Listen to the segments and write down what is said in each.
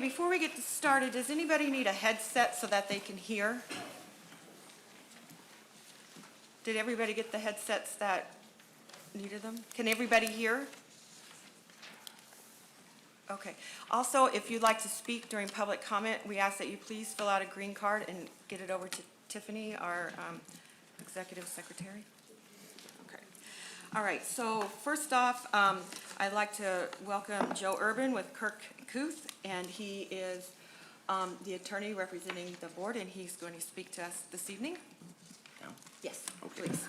before we get started, does anybody need a headset so that they can hear? Did everybody get the headsets that needed them? Can everybody hear? Okay. Also, if you'd like to speak during public comment, we ask that you please fill out a green card and get it over to Tiffany, our executive secretary. Okay. All right. So first off, I'd like to welcome Joe Urban with Kirk Kuth, and he is the attorney representing the board, and he's going to speak to us this evening. Yeah. Yes, Okay. please.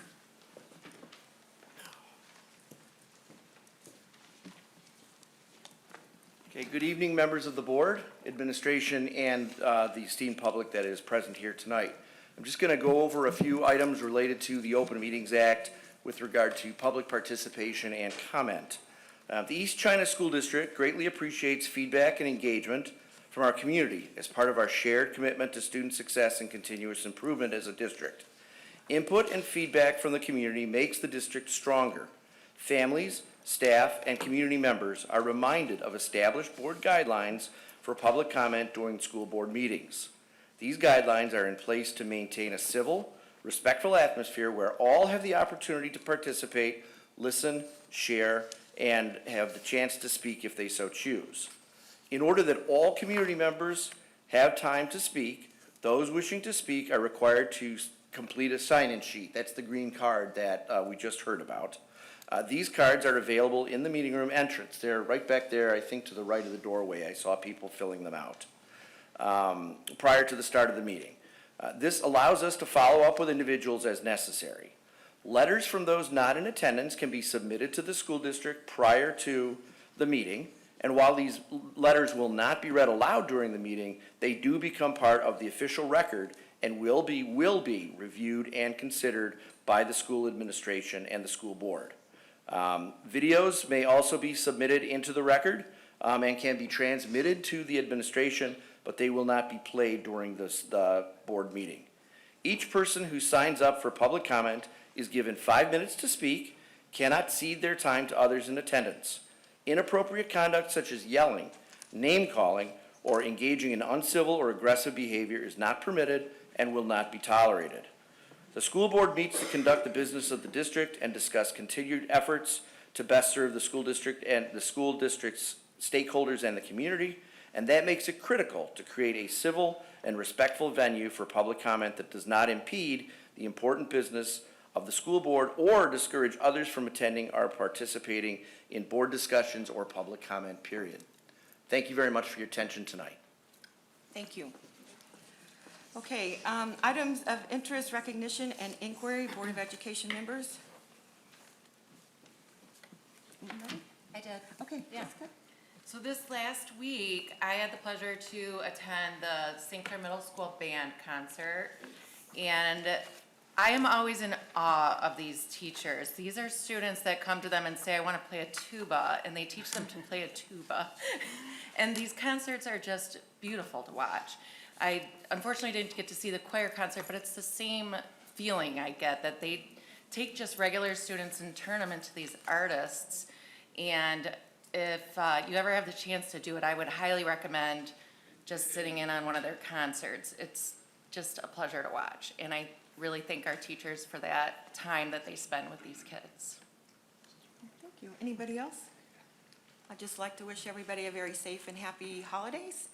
Okay, good evening, members of the board, administration, and the esteemed public that is present here tonight. I'm just going to go over a few items related to the Open Meetings Act with regard to public participation and comment. The East China School District greatly appreciates feedback and engagement from our community as part of our shared commitment to student success and continuous improvement as a district. Input and feedback from the community makes the district stronger. Families, staff, and community members are reminded of established board guidelines for public comment during school board meetings. These guidelines are in place to maintain a civil, respectful atmosphere where all have the opportunity to participate, listen, share, and have the chance to speak if they so choose. In order that all community members have time to speak, those wishing to speak are required to complete a sign-in sheet. That's the green card that we just heard about. These cards are available in the meeting room entrance. They're right back there, I think, to the right of the doorway. I saw people filling them out prior to the start of the meeting. This allows us to follow up with individuals as necessary. Letters from those not in attendance can be submitted to the school district prior to the meeting, and while these letters will not be read aloud during the meeting, they do become part of the official record and will be reviewed and considered by the school administration and the school board. Videos may also be submitted into the record and can be transmitted to the administration, but they will not be played during the board meeting. Each person who signs up for public comment is given 5 minutes to speak, cannot cede their time to others in attendance. Inappropriate conduct such as yelling, name-calling, or engaging in uncivil or aggressive behavior is not permitted and will not be tolerated. The school board meets to conduct the business of the district and discuss continued efforts to best serve the school district and the school district's stakeholders and the community, and that makes it critical to create a civil and respectful venue for public comment that does not impede the important business of the school board or discourage others from attending or participating in board discussions or public comment, period. Thank you very much for your attention tonight. Thank you. Okay, items of interest, recognition, and inquiry, Board of Education members. Anybody? I did. Okay, Yeah. Jessica. So this last week, I had the pleasure to attend the St. Clair Middle School band concert, and I am always in awe of these teachers. These are students that come to them and say, I want to play a tuba, and they teach them to play a tuba. And these concerts are just beautiful to watch. I unfortunately didn't get to see the choir concert, but it's the same feeling I get, that they take just regular students and turn them into these artists. And if you ever have the chance to do it, I would highly recommend just sitting in on one of their concerts. It's just a pleasure to watch. And I really thank our teachers for that time that they spend with these kids. Thank you. Anybody else? I'd just like to wish everybody a very safe and happy holidays.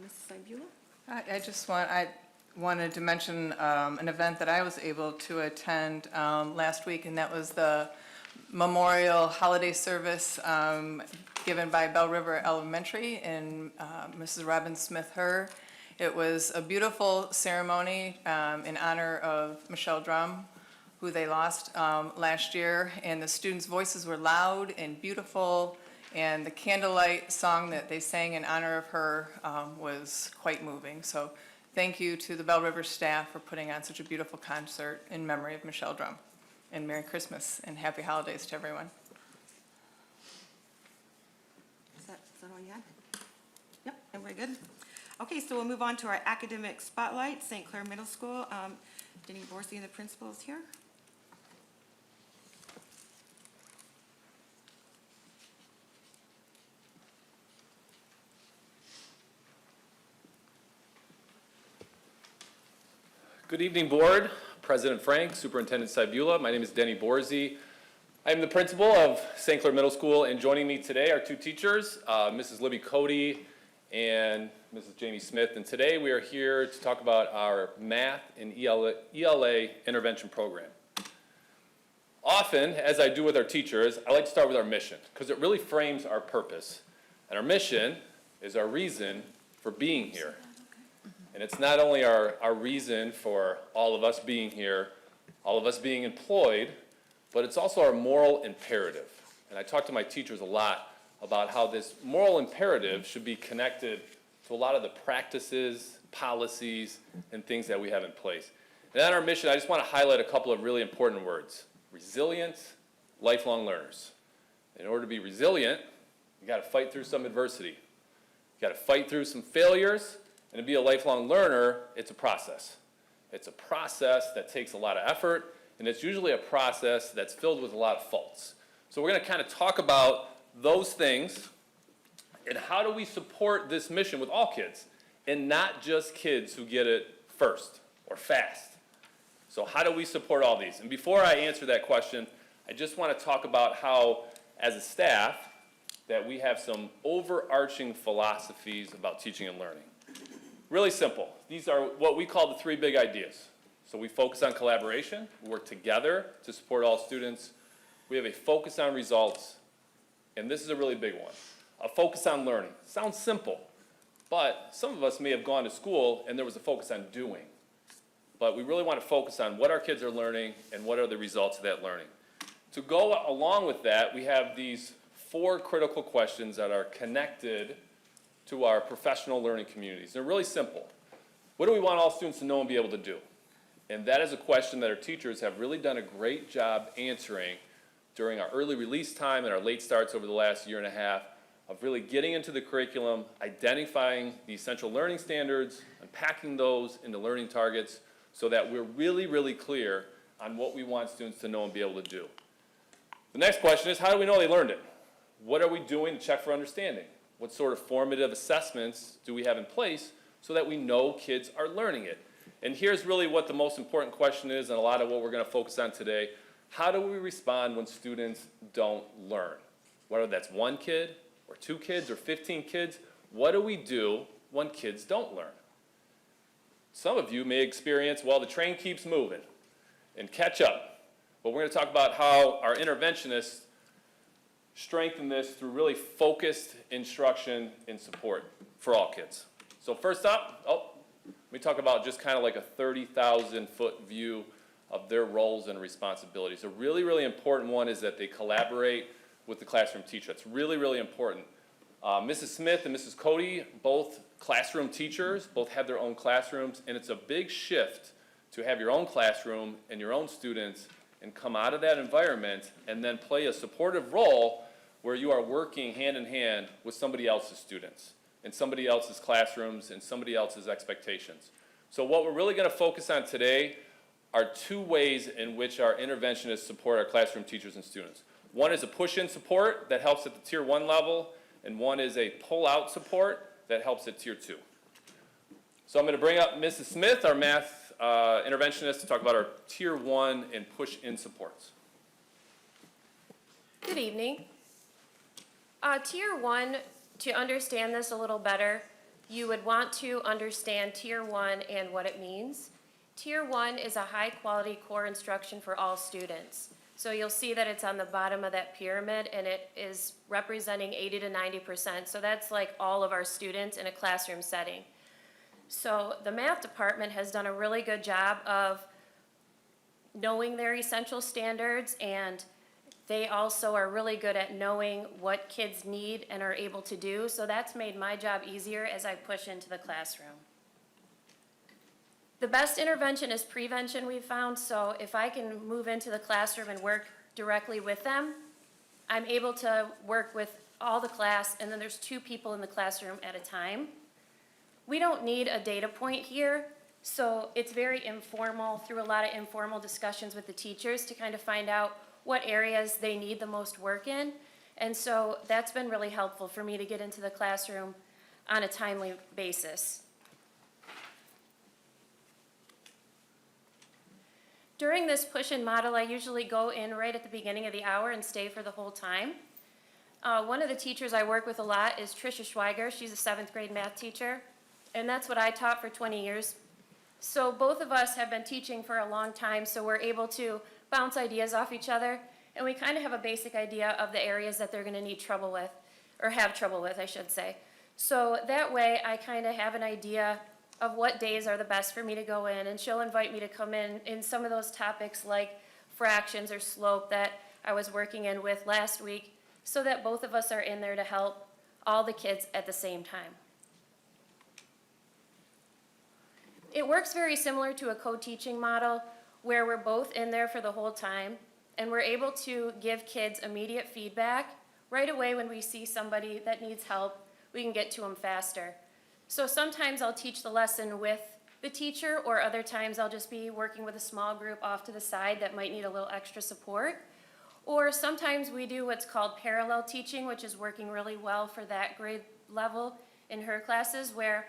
Mrs. Cybulla? I wanted to mention an event that I was able to attend last week, and that was the memorial holiday service given by Bell River Elementary and Mrs. Robin Smith-Herr. It was a beautiful ceremony in honor of Michelle Drum, who they lost last year, and the students' voices were loud and beautiful, and the candlelight song that they sang in honor of her was quite moving. So thank you to the Bell River staff for putting on such a beautiful concert in memory of Michelle Drum. And Merry Christmas and Happy Holidays to everyone. Is that all you had? Yep, everybody good? Okay, so we'll move on to our academic spotlight, St. Clair Middle School. Denny Borsey, the principal, is here. Good evening, Board. President Frank, Superintendent Cybulla. My name is Denny Borzi. I am the principal of St. Clair Middle School, and joining me today are two teachers, Mrs. Libby Cody and Mrs. Jamie Smith. And today we are here to talk about our math and ELA intervention program. Often, as I do with our teachers, I like to start with our mission because it really frames our purpose. And our mission is our reason for being here. And it's not only our reason for all of us being here, all of us being employed, but it's also our moral imperative. And I talk to my teachers a lot about how this moral imperative should be connected to a lot of the practices, policies, and things that we have in place. And on our mission, I just want to highlight a couple of really important words: resilient, lifelong learners. In order to be resilient, you got to fight through some adversity. You got to fight through some failures. And to be a lifelong learner, it's a process. It's a process that takes a lot of effort, and it's usually a process that's filled with a lot of faults. So we're going to kind of talk about those things and how do we support this mission with all kids, and not just kids who get it first or fast. So how do we support all these? And before I answer that question, I just want to talk about how, as a staff, that we have some overarching philosophies about teaching and learning. Really simple. These are what we call the three big ideas. So we focus on collaboration, we work together to support all students. We have a focus on results, and this is a really big one. A focus on learning. Sounds simple, but some of us may have gone to school and there was a focus on doing. But we really want to focus on what our kids are learning and what are the results of that learning. To go along with that, we have these 4 critical questions that are connected to our professional learning communities. They're really simple. What do we want all students to know and be able to do? And that is a question that our teachers have really done a great job answering during our early release time and our late starts over the last year and a half, of really getting into the curriculum, identifying the essential learning standards, unpacking those into learning targets so that we're really, really clear on what we want students to know and be able to do. The next question is, how do we know they learned it? What are we doing to check for understanding? What sort of formative assessments do we have in place so that we know kids are learning it? And here's really what the most important question is, and a lot of what we're going to focus on today. How do we respond when students don't learn? Whether that's 1 kid, or 2 kids, or 15 kids, what do we do when kids don't learn? Some of you may experience, well, the train keeps moving, and catch up. But we're going to talk about how our interventionists strengthen this through really focused instruction and support for all kids. So first up, let me talk about just kind of like a 30,000-foot view of their roles and responsibilities. A really, really important one is that they collaborate with the classroom teacher. That's really, really important. Mrs. Smith and Mrs. Cody, both classroom teachers, both have their own classrooms, and it's a big shift to have your own classroom and your own students and come out of that environment and then play a supportive role where you are working hand in hand with somebody else's students and somebody else's classrooms and somebody else's expectations. So what we're really going to focus on today are 2 ways in which our interventionists support our classroom teachers and students. One is a push-in support that helps at the Tier 1 level, and one is a pull-out support that helps at Tier 2. So I'm going to bring up Mrs. Smith, our math interventionist, to talk about our Tier 1 and push-in supports. Good evening. Tier 1, to understand this a little better, you would want to understand Tier 1 and what it means. Tier 1 is a high-quality core instruction for all students. So you'll see that it's on the bottom of that pyramid, and it is representing 80 to 90%. So that's like all of our students in a classroom setting. So the math department has done a really good job of knowing their essential standards, and they also are really good at knowing what kids need and are able to do. So that's made my job easier as I push into the classroom. The best intervention is prevention, we've found. So if I can move into the classroom and work directly with them, I'm able to work with all the class, and then there's 2 people in the classroom at a time. We don't need a data point here, so it's very informal, through a lot of informal discussions with the teachers to kind of find out what areas they need the most work in. And so that's been really helpful for me to get into the classroom on a timely basis. During this push-in model, I usually go in right at the beginning of the hour and stay for the whole time. One of the teachers I work with a lot is Tricia Schweiger. She's a 7th grade math teacher, and that's what I taught for 20 years. So both of us have been teaching for a long time, so we're able to bounce ideas off each other, and we kind of have a basic idea of the areas that they're going to need trouble with, or have trouble with, I should say. So that way, I kind of have an idea of what days are the best for me to go in, and she'll invite me to come in some of those topics like fractions or slope that I was working in with last week, so that both of us are in there to help all the kids at the same time. It works very similar to a co-teaching model where we're both in there for the whole time, and we're able to give kids immediate feedback right away. When we see somebody that needs help, we can get to them faster. So sometimes I'll teach the lesson with the teacher, or other times I'll just be working with a small group off to the side that might need a little extra support. Or sometimes we do what's called parallel teaching, which is working really well for that grade level in her classes, where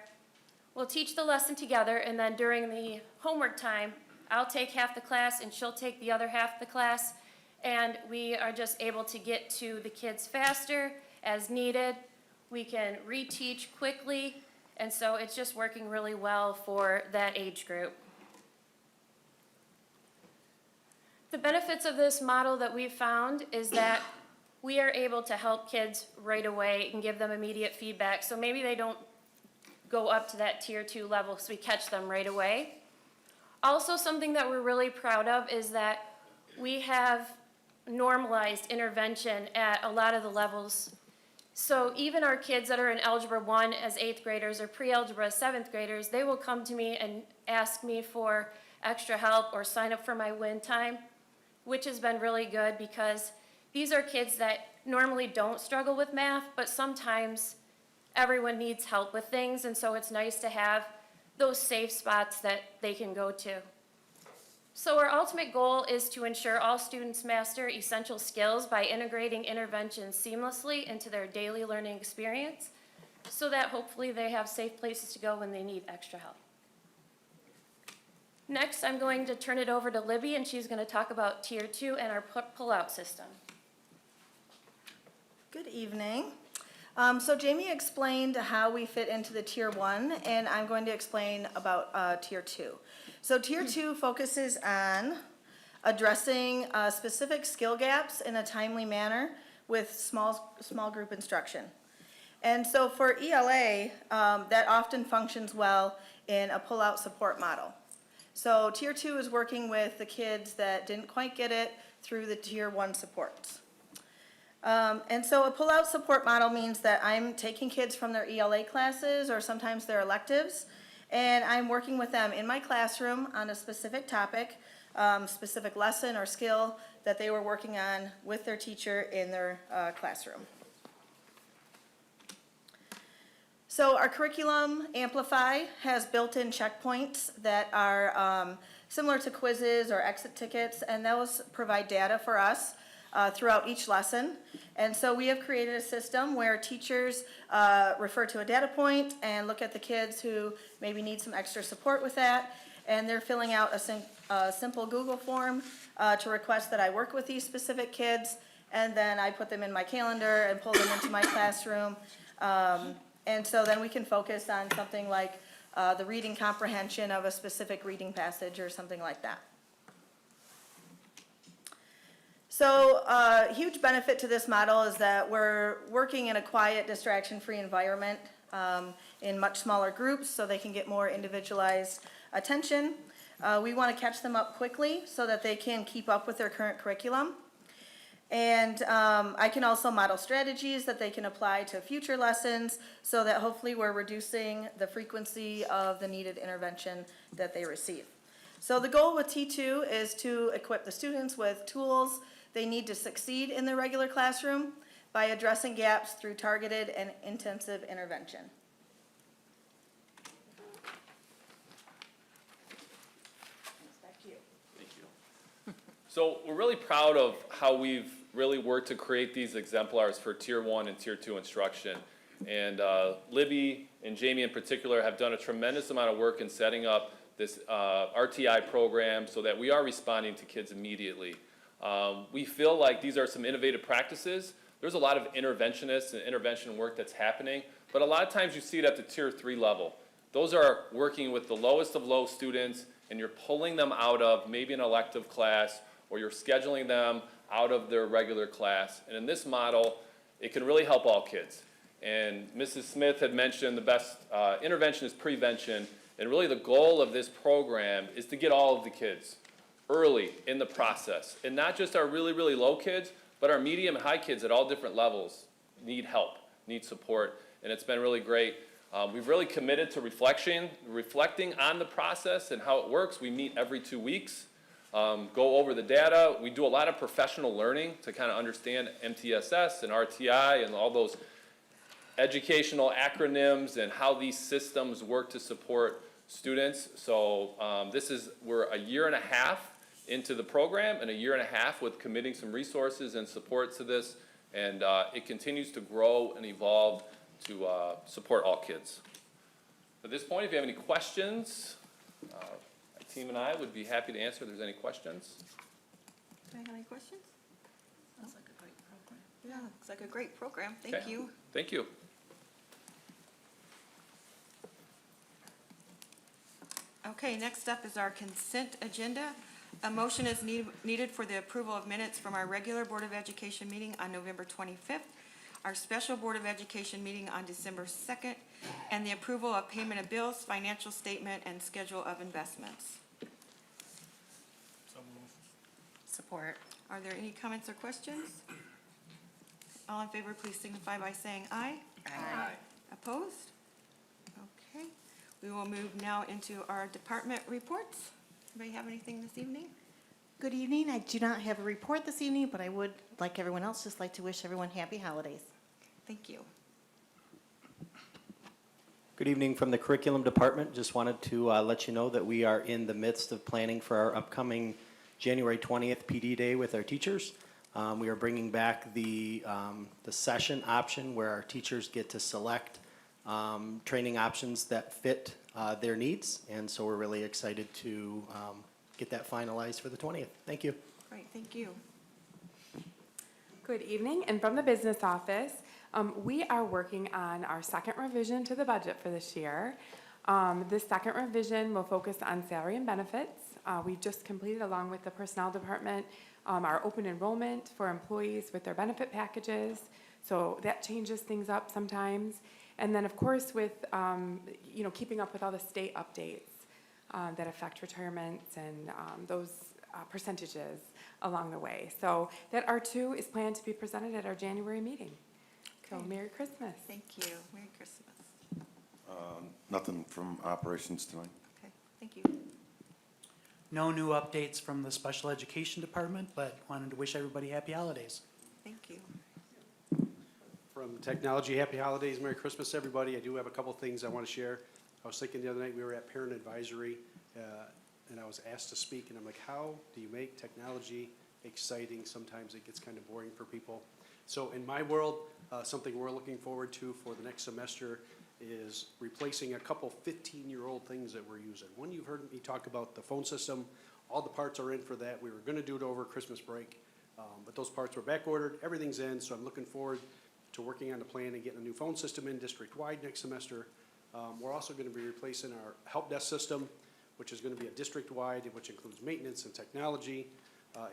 we'll teach the lesson together, and then during the homework time, I'll take half the class and she'll take the other half of the class, and we are just able to get to the kids faster as needed. We can reteach quickly, and so it's just working really well for that age group. The benefits of this model that we've found is that we are able to help kids right away and give them immediate feedback. So maybe they don't go up to that tier 2 level, so we catch them right away. Also, something that we're really proud of is that we have normalized intervention at a lot of the levels. So even our kids that are in Algebra 1 as 8th graders or pre-algebra as 7th graders, they will come to me and ask me for extra help or sign up for my win time, which has been really good because these are kids that normally don't struggle with math, but sometimes everyone needs help with things, and so it's nice to have those safe spots that they can go to. So our ultimate goal is to ensure all students master essential skills by integrating interventions seamlessly into their daily learning experience, so that hopefully they have safe places to go when they need extra help. Next, I'm going to turn it over to Libby, and she's going to talk about Tier 2 and our pull-out system. Good evening. So Jamie explained how we fit into the Tier 1, and I'm going to explain about Tier 2. So Tier 2 focuses on addressing specific skill gaps in a timely manner with small group instruction. And so for ELA, that often functions well in a pull-out support model. So Tier 2 is working with the kids that didn't quite get it through the Tier 1 supports. And so a pull-out support model means that I'm taking kids from their ELA classes or sometimes their electives, and I'm working with them in my classroom on a specific topic, specific lesson or skill that they were working on with their teacher in their classroom. So our curriculum, Amplify, has built-in checkpoints that are similar to quizzes or exit tickets, and those provide data for us throughout each lesson. And so we have created a system where teachers refer to a data point and look at the kids who maybe need some extra support with that, and they're filling out a simple Google form to request that I work with these specific kids, and then I put them in my calendar and pull them into my classroom. And so then we can focus on something like the reading comprehension of a specific reading passage or something like that. So a huge benefit to this model is that we're working in a quiet, distraction-free environment in much smaller groups so they can get more individualized attention. We want to catch them up quickly so that they can keep up with their current curriculum. And I can also model strategies that they can apply to future lessons so that hopefully we're reducing the frequency of the needed intervention that they receive. So the goal with T2 is to equip the students with tools they need to succeed in their regular classroom by addressing gaps through targeted and intensive intervention. Back to you. Thank you. So we're really proud of how we've really worked to create these exemplars for Tier 1 and Tier 2 instruction. And Libby and Jamie in particular have done a tremendous amount of work in setting up this RTI program so that we are responding to kids immediately. We feel like these are some innovative practices. There's a lot of interventionists and intervention work that's happening, but a lot of times you see it at the tier 3 level. Those are working with the lowest of low students, and you're pulling them out of maybe an elective class, or you're scheduling them out of their regular class. And in this model, it can really help all kids. And Mrs. Smith had mentioned the best intervention is prevention, and really the goal of this program is to get all of the kids early in the process. And not just our really, really low kids, but our medium and high kids at all different levels need help, need support, and it's been really great. We've really committed to reflecting on the process and how it works. We meet every 2 weeks, go over the data. We do a lot of professional learning to kind of understand MTSS and RTI and all those educational acronyms and how these systems work to support students. So we're a year and a half into the program and a year and a half with committing some resources and support to this, and it continues to grow and evolve to support all kids. At this point, if you have any questions, my team and I would be happy to answer if there's any questions. Do I have any questions? Sounds like a great program. Yeah, looks like a great program. Thank Okay. you. Thank you. Okay, next up is our consent agenda. A motion is needed for the approval of minutes from our regular Board of Education meeting on November 25th, our special Board of Education meeting on December 2nd, and the approval of payment of bills, financial statement, and schedule of investments. Support. Are there any comments or questions? All in favor, please signify by saying aye. Aye. Opposed? Okay. We will move now into our department reports. Anybody have anything this evening? Good evening. I do not have a report this evening, but I would, like everyone else, just like to wish everyone happy holidays. Thank you. Good evening from the curriculum department. Just wanted to let you know that we are in the midst of planning for our upcoming January 20th PD Day with our teachers. We are bringing back the session option where our teachers get to select training options that fit their needs, and so we're really excited to get that finalized for the 20th. Thank you. Great, thank you. Good evening, and from the business office, we are working on our second revision to the budget for this year. This second revision will focus on salary and benefits. We've just completed, along with the personnel department, our open enrollment for employees with their benefit packages, so that changes things up sometimes. And then, of course, with keeping up with all the state updates that affect retirements and those percentages along the way. So that R2 is planned to be presented at our January meeting. So Okay. Merry Christmas. Thank you. Merry Christmas. Nothing from operations tonight. Okay, thank you. No new updates from the special education department, but wanted to wish everybody happy holidays. Thank you. From Technology, happy holidays, Merry Christmas, everybody. I do have a couple things I want to share. I was thinking the other night, we were at Parent Advisory, and I was asked to speak, and I'm like, how do you make technology exciting? Sometimes it gets kind of boring for people. So in my world, something we're looking forward to for the next semester is replacing a couple 15-year-old things that we're using. One, you've heard me talk about the phone system. All the parts are in for that. We were going to do it over Christmas break, but those parts were back ordered. Everything's in, so I'm looking forward to working on the plan and getting a new phone system in district-wide next semester. We're also going to be replacing our help desk system, which is going to be a district-wide, which includes maintenance and technology,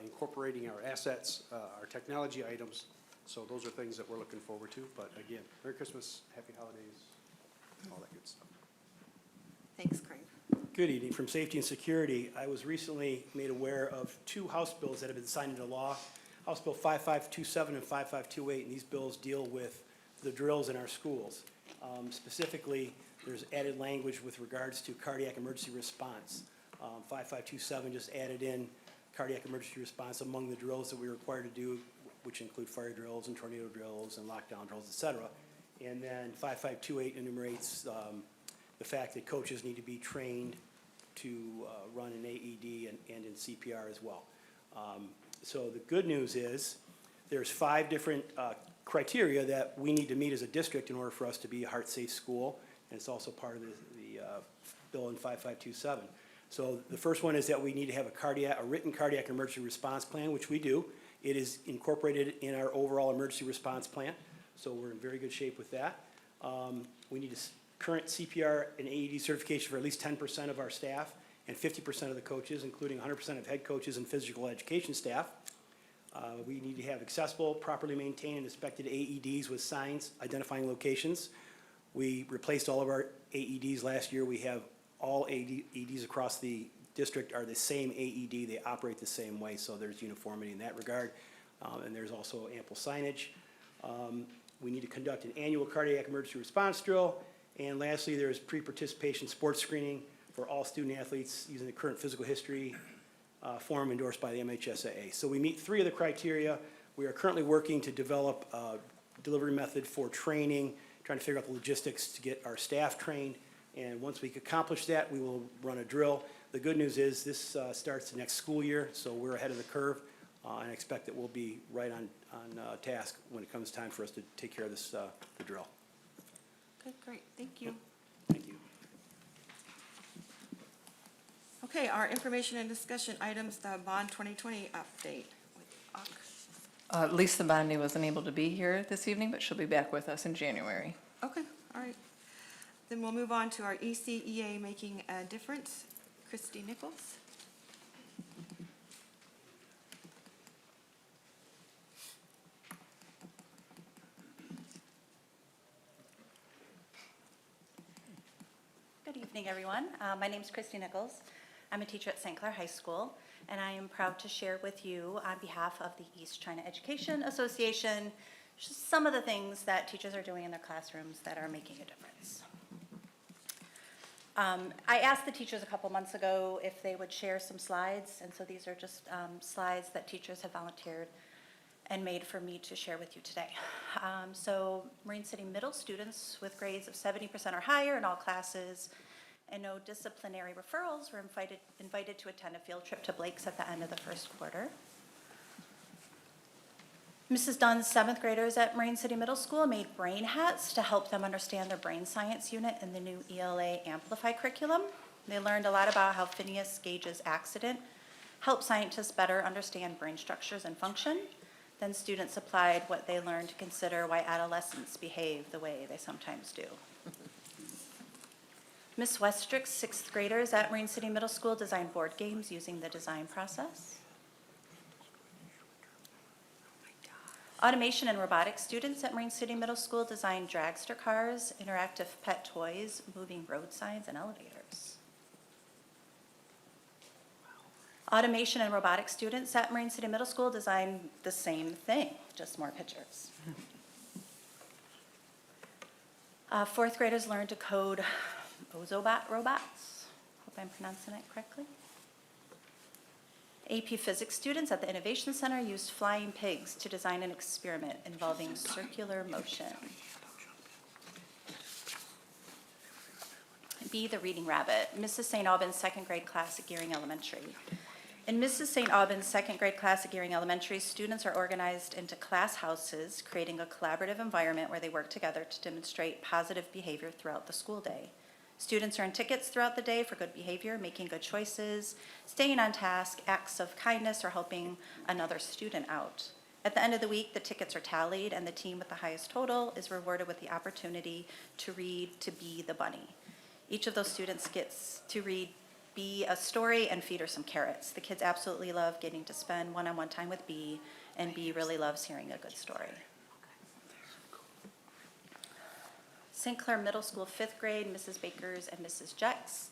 incorporating our assets, our technology items. So those are things that we're looking forward to. But again, Merry Christmas, Happy Holidays, all that good stuff. Thanks, Craig. Good evening. From Safety and Security, I was recently made aware of two House bills that have been signed into law, House Bill 5527 and 5528, and these bills deal with the drills in our schools. Specifically, there's added language with regards to cardiac emergency response. 5527 just added in cardiac emergency response among the drills that we're required to do, which include fire drills and tornado drills and lockdown drills, et cetera. And then 5528 enumerates the fact that coaches need to be trained to run an AED and in CPR as well. So the good news is there's 5 different criteria that we need to meet as a district in order for us to be a heart-safe school, and it's also part of the bill in 5527. So the first one is that we need to have a written cardiac emergency response plan, which we do. It is incorporated in our overall emergency response plan, so we're in very good shape with that. We need current CPR and AED certification for at least 10% of our staff and 50% of the coaches, including 100% of head coaches and physical education staff. We need to have accessible, properly maintained, and inspected AEDs with signs identifying locations. We replaced all of our AEDs last year. We have all AEDs across the district are the same AED. They operate the same way, so there's uniformity in that regard. And there's also ample signage. We need to conduct an annual cardiac emergency response drill. And lastly, there's pre-participation sports screening for all student athletes using the current physical history form endorsed by the MHSAA. So we meet 3 of the criteria. We are currently working to develop a delivery method for training, trying to figure out the logistics to get our staff trained. And once we accomplish that, we will run a drill. The good news is this starts the next school year, so we're ahead of the curve. And I expect that we'll be right on task when it comes time for us to take care of this, the drill. Okay, great, thank you. Thank you. Okay, our information and discussion items, the bond 2020 update with Ak. Lisa Bondi wasn't able to be here this evening, but she'll be back with us in January. Okay, all right. Then we'll move on to our ECEA Making a Difference. Christy Nichols. Good evening, everyone. My name is Christy Nichols. I'm a teacher at St. Clair High School, and I am proud to share with you on behalf of the East China Education Association just some of the things that teachers are doing in their classrooms that are making a difference. I asked the teachers a couple months ago if they would share some slides, and so these are just slides that teachers have volunteered and made for me to share with you today. So Marine City Middle students with grades of 70% or higher in all classes and no disciplinary referrals were invited to attend a field trip to Blake's at the end of the first quarter. Mrs. Dunn's 7th graders at Marine City Middle School made brain hats to help them understand their brain science unit in the new ELA Amplify curriculum. They learned a lot about how Phineas Gage's accident helped scientists better understand brain structures and function. Then students applied what they learned to consider why adolescents behave the way they sometimes do. Miss Westrick's 6th graders at Marine City Middle School designed board games using the design process. Automation and robotics students at Marine City Middle School designed dragster cars, interactive pet toys, moving road signs, and elevators. Automation and robotics students at Marine City Middle School designed the same thing, just more pictures. 4th graders learned to code Ozobot robots. Hope I'm pronouncing it correctly. AP Physics students at the Innovation Center used flying pigs to design an experiment involving circular motion. B, the Reading Rabbit, Mrs. St. Albans' 2nd grade class at Gearing Elementary. In Mrs. St. Albans' 2nd grade class at Gearing Elementary, students are organized into class houses, creating a collaborative environment where they work together to demonstrate positive behavior throughout the school day. Students earn tickets throughout the day for good behavior, making good choices, staying on task, acts of kindness, or helping another student out. At the end of the week, the tickets are tallied, and the team with the highest total is rewarded with the opportunity to read to Bee the Bunny. Each of those students gets to read Bee a story and feed her some carrots. The kids absolutely love getting to spend one-on-one time with Bee, and Bee really loves hearing a good story. St. Clair Middle School 5th grade, Mrs. Bakers and Mrs. Jex.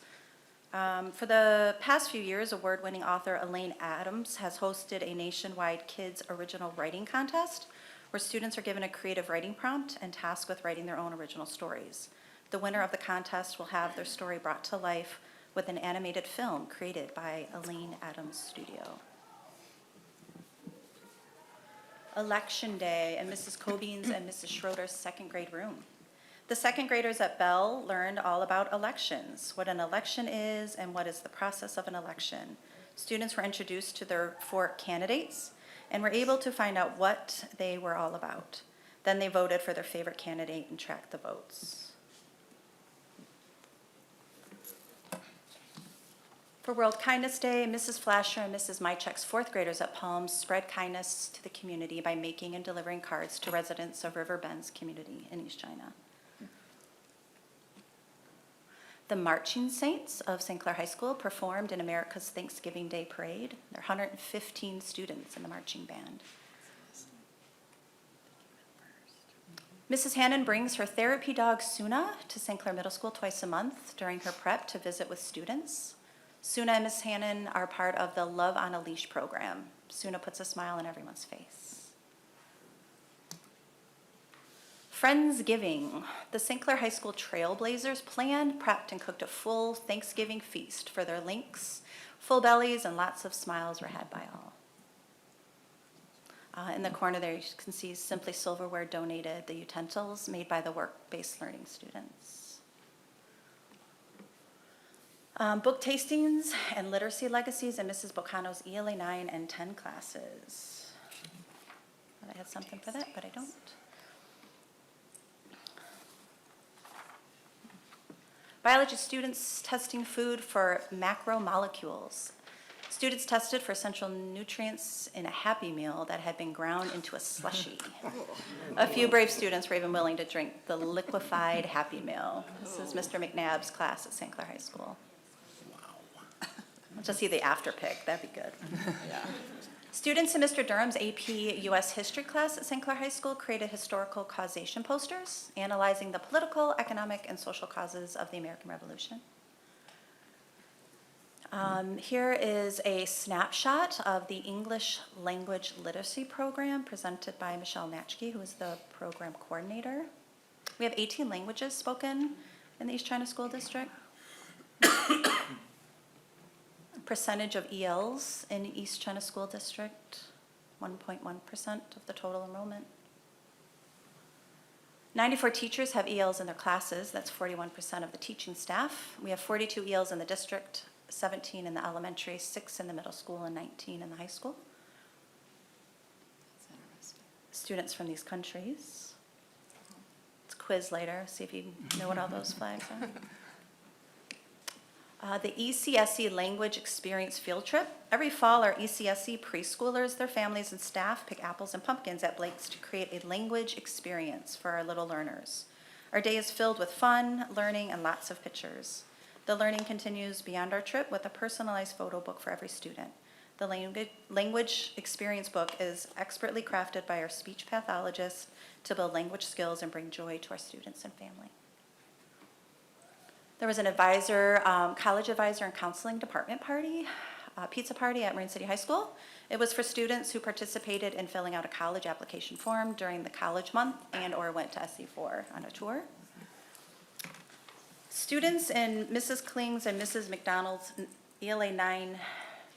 For the past few years, award-winning author Elaine Adams has hosted a nationwide kids original writing contest where students are given a creative writing prompt and tasked with writing their own original stories. The winner of the contest will have their story brought to life with an animated film created by Elaine Adams Studio. Election Day in Mrs. Cobine's and Mrs. Schroeder's 2nd grade room. The 2nd graders at Bell learned all about elections, what an election is and what is the process of an election. Students were introduced to their 4 candidates and were able to find out what they were all about. Then they voted for their favorite candidate and tracked the votes. For World Kindness Day, Mrs. Flasher and Mrs. Mychek's fourth graders at Palms spread kindness to the community by making and delivering cards to residents of River Bend's community in East China. The Marching Saints of St. Clair High School performed in America's Thanksgiving Day Parade. There are 115 students in the marching band. Mrs. Hannon brings her therapy dog, Suna, to St. Clair Middle School twice a month during her prep to visit with students. Suna and Ms. Hannon are part of the Love on a Leash program. Suna puts a smile on everyone's face. Friendsgiving. The St. Clair High School Trailblazers planned, prepped, and cooked a full Thanksgiving feast for their links. Full bellies and lots of smiles were had by all. In the corner there, you can see Simply Silverware donated the utensils made by the work-based learning students. Book tastings and literacy legacies in Mrs. Bocano's ELA 9 and 10 classes. Thought I had something for that, but I don't. Biology students testing food for macromolecules. Students tested for essential nutrients in a Happy Meal that had been ground into a slushie. A few brave students were even willing to drink the liquefied Happy Meal. This is Mr. McNabb's class at St. Clair High School. Wow. Let's just see the after pic, that'd be good. Yeah. Students in Mr. Durham's AP US History class at St. Clair High School created historical causation posters analyzing the political, economic, and social causes of the American Revolution. Here is a snapshot of the English Language Literacy Program presented by Michelle Natchke, who is the program coordinator. We have 18 languages spoken in the East China School District. Percentage of ELs in East China School District, 1.1% of the total enrollment. 94 teachers have ELs in their classes. That's 41% of the teaching staff. We have 42 ELs in the district, 17 in the elementary, 6 in the middle school, and 19 in the high school. Students from these countries. It's a quiz later, see if you know what all those flags are. The ECSE Language Experience Field Trip. Every fall, our ECSE preschoolers, their families, and staff pick apples and pumpkins at Blake's to create a language experience for our little learners. Our day is filled with fun, learning, and lots of pictures. The learning continues beyond our trip with a personalized photo book for every student. The language experience book is expertly crafted by our speech pathologist to build language skills and bring joy to our students and family. There was an advisor, college advisor and counseling department party, pizza party at Marine City High School. It was for students who participated in filling out a college application form during the college month and or went to SC4 on a tour. Students in Mrs. Kling's and Mrs. McDonald's ELA 9,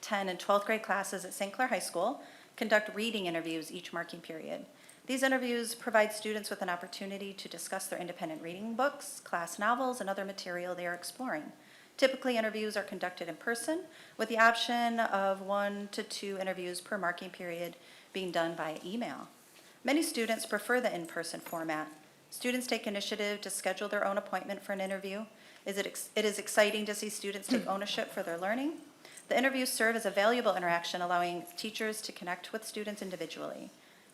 10, and 12th grade classes at St. Clair High School conduct reading interviews each marking period. These interviews provide students with an opportunity to discuss their independent reading books, class novels, and other material they are exploring. Typically, interviews are conducted in person, with the option of 1 to 2 interviews per marking period being done by email. Many students prefer the in-person format. Students take initiative to schedule their own appointment for an interview. It is exciting to see students take ownership for their learning. The interviews serve as a valuable interaction, allowing teachers to connect with students individually.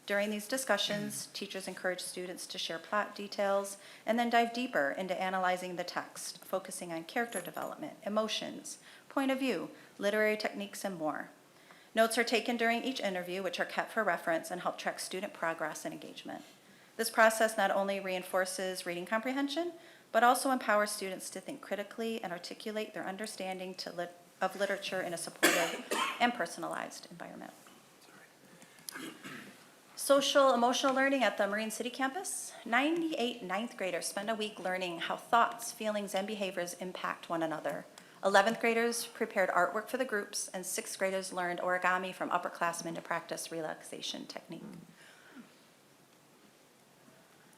During these discussions, teachers encourage students to share plot details and then dive deeper into analyzing the text, focusing on character development, emotions, point of view, literary techniques, and more. Notes are taken during each interview, which are kept for reference and help track student progress and engagement. This process not only reinforces reading comprehension, but also empowers students to think critically and articulate their understanding of literature in a supportive and personalized environment. Social emotional learning at the Marine City campus. 98 ninth graders spend a week learning how thoughts, feelings, and behaviors impact one another. 11th graders prepared artwork for the groups, and 6th graders learned origami from upperclassmen to practice relaxation technique.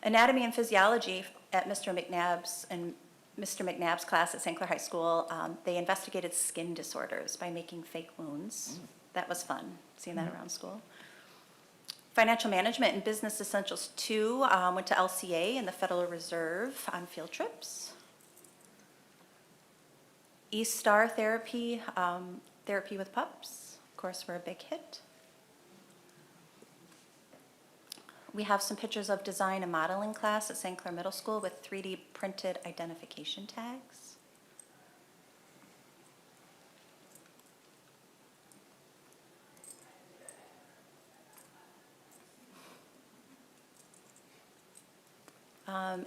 Anatomy and physiology at Mr. McNabb's class at St. Clair High School. They investigated skin disorders by making fake wounds. That was fun, seeing that around school. Financial Management and Business Essentials 2 went to LCA and the Federal Reserve on field trips. East Star Therapy, Therapy with Pups, of course, were a big hit. We have some pictures of design and modeling class at St. Clair Middle School with 3D printed identification tags.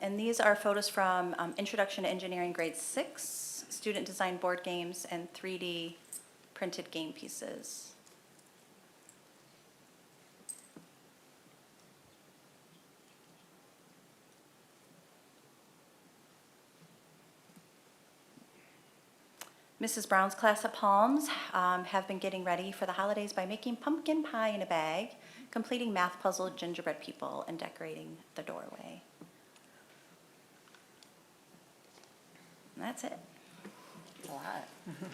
And these are photos from Introduction to Engineering Grade 6, student design board games, and 3D printed game pieces. Mrs. Brown's class at Palms have been getting ready for the holidays by making pumpkin pie in a bag, completing math puzzle gingerbread people, and decorating the doorway. And that's it. A lot.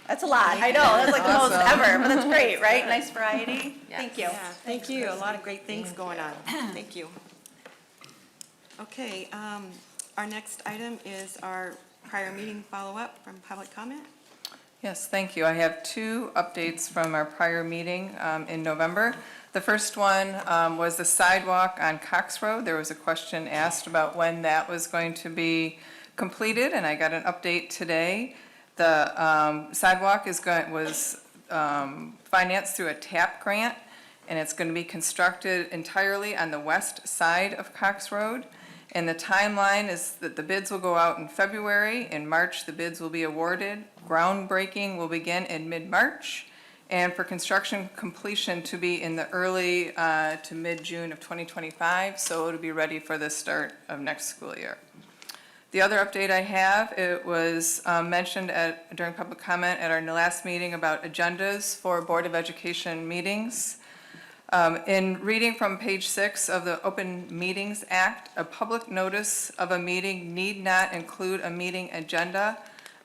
That's a lot, I know, that's like the most ever, but that's great, right? Nice variety. Thank you. Yeah, thank you. A lot of great things going on. Thank you. Okay, our next item is our prior meeting follow-up from public comment. Yes, thank you. I have two updates from our prior meeting in November. The first one was the sidewalk on Cox Road. There was a question asked about when that was going to be completed, and I got an update today. The sidewalk was financed through a TAP grant, and it's going to be constructed entirely on the west side of Cox Road. And the timeline is that the bids will go out in February. In March, the bids will be awarded. Groundbreaking will begin in mid-March, and for construction completion to be in the early to mid-June of 2025, so it'll be ready for the start of next school year. The other update I have, it was mentioned during public comment at our last meeting about agendas for Board of Education meetings. In reading from page 6 of the Open Meetings Act, a public notice of a meeting need not include a meeting agenda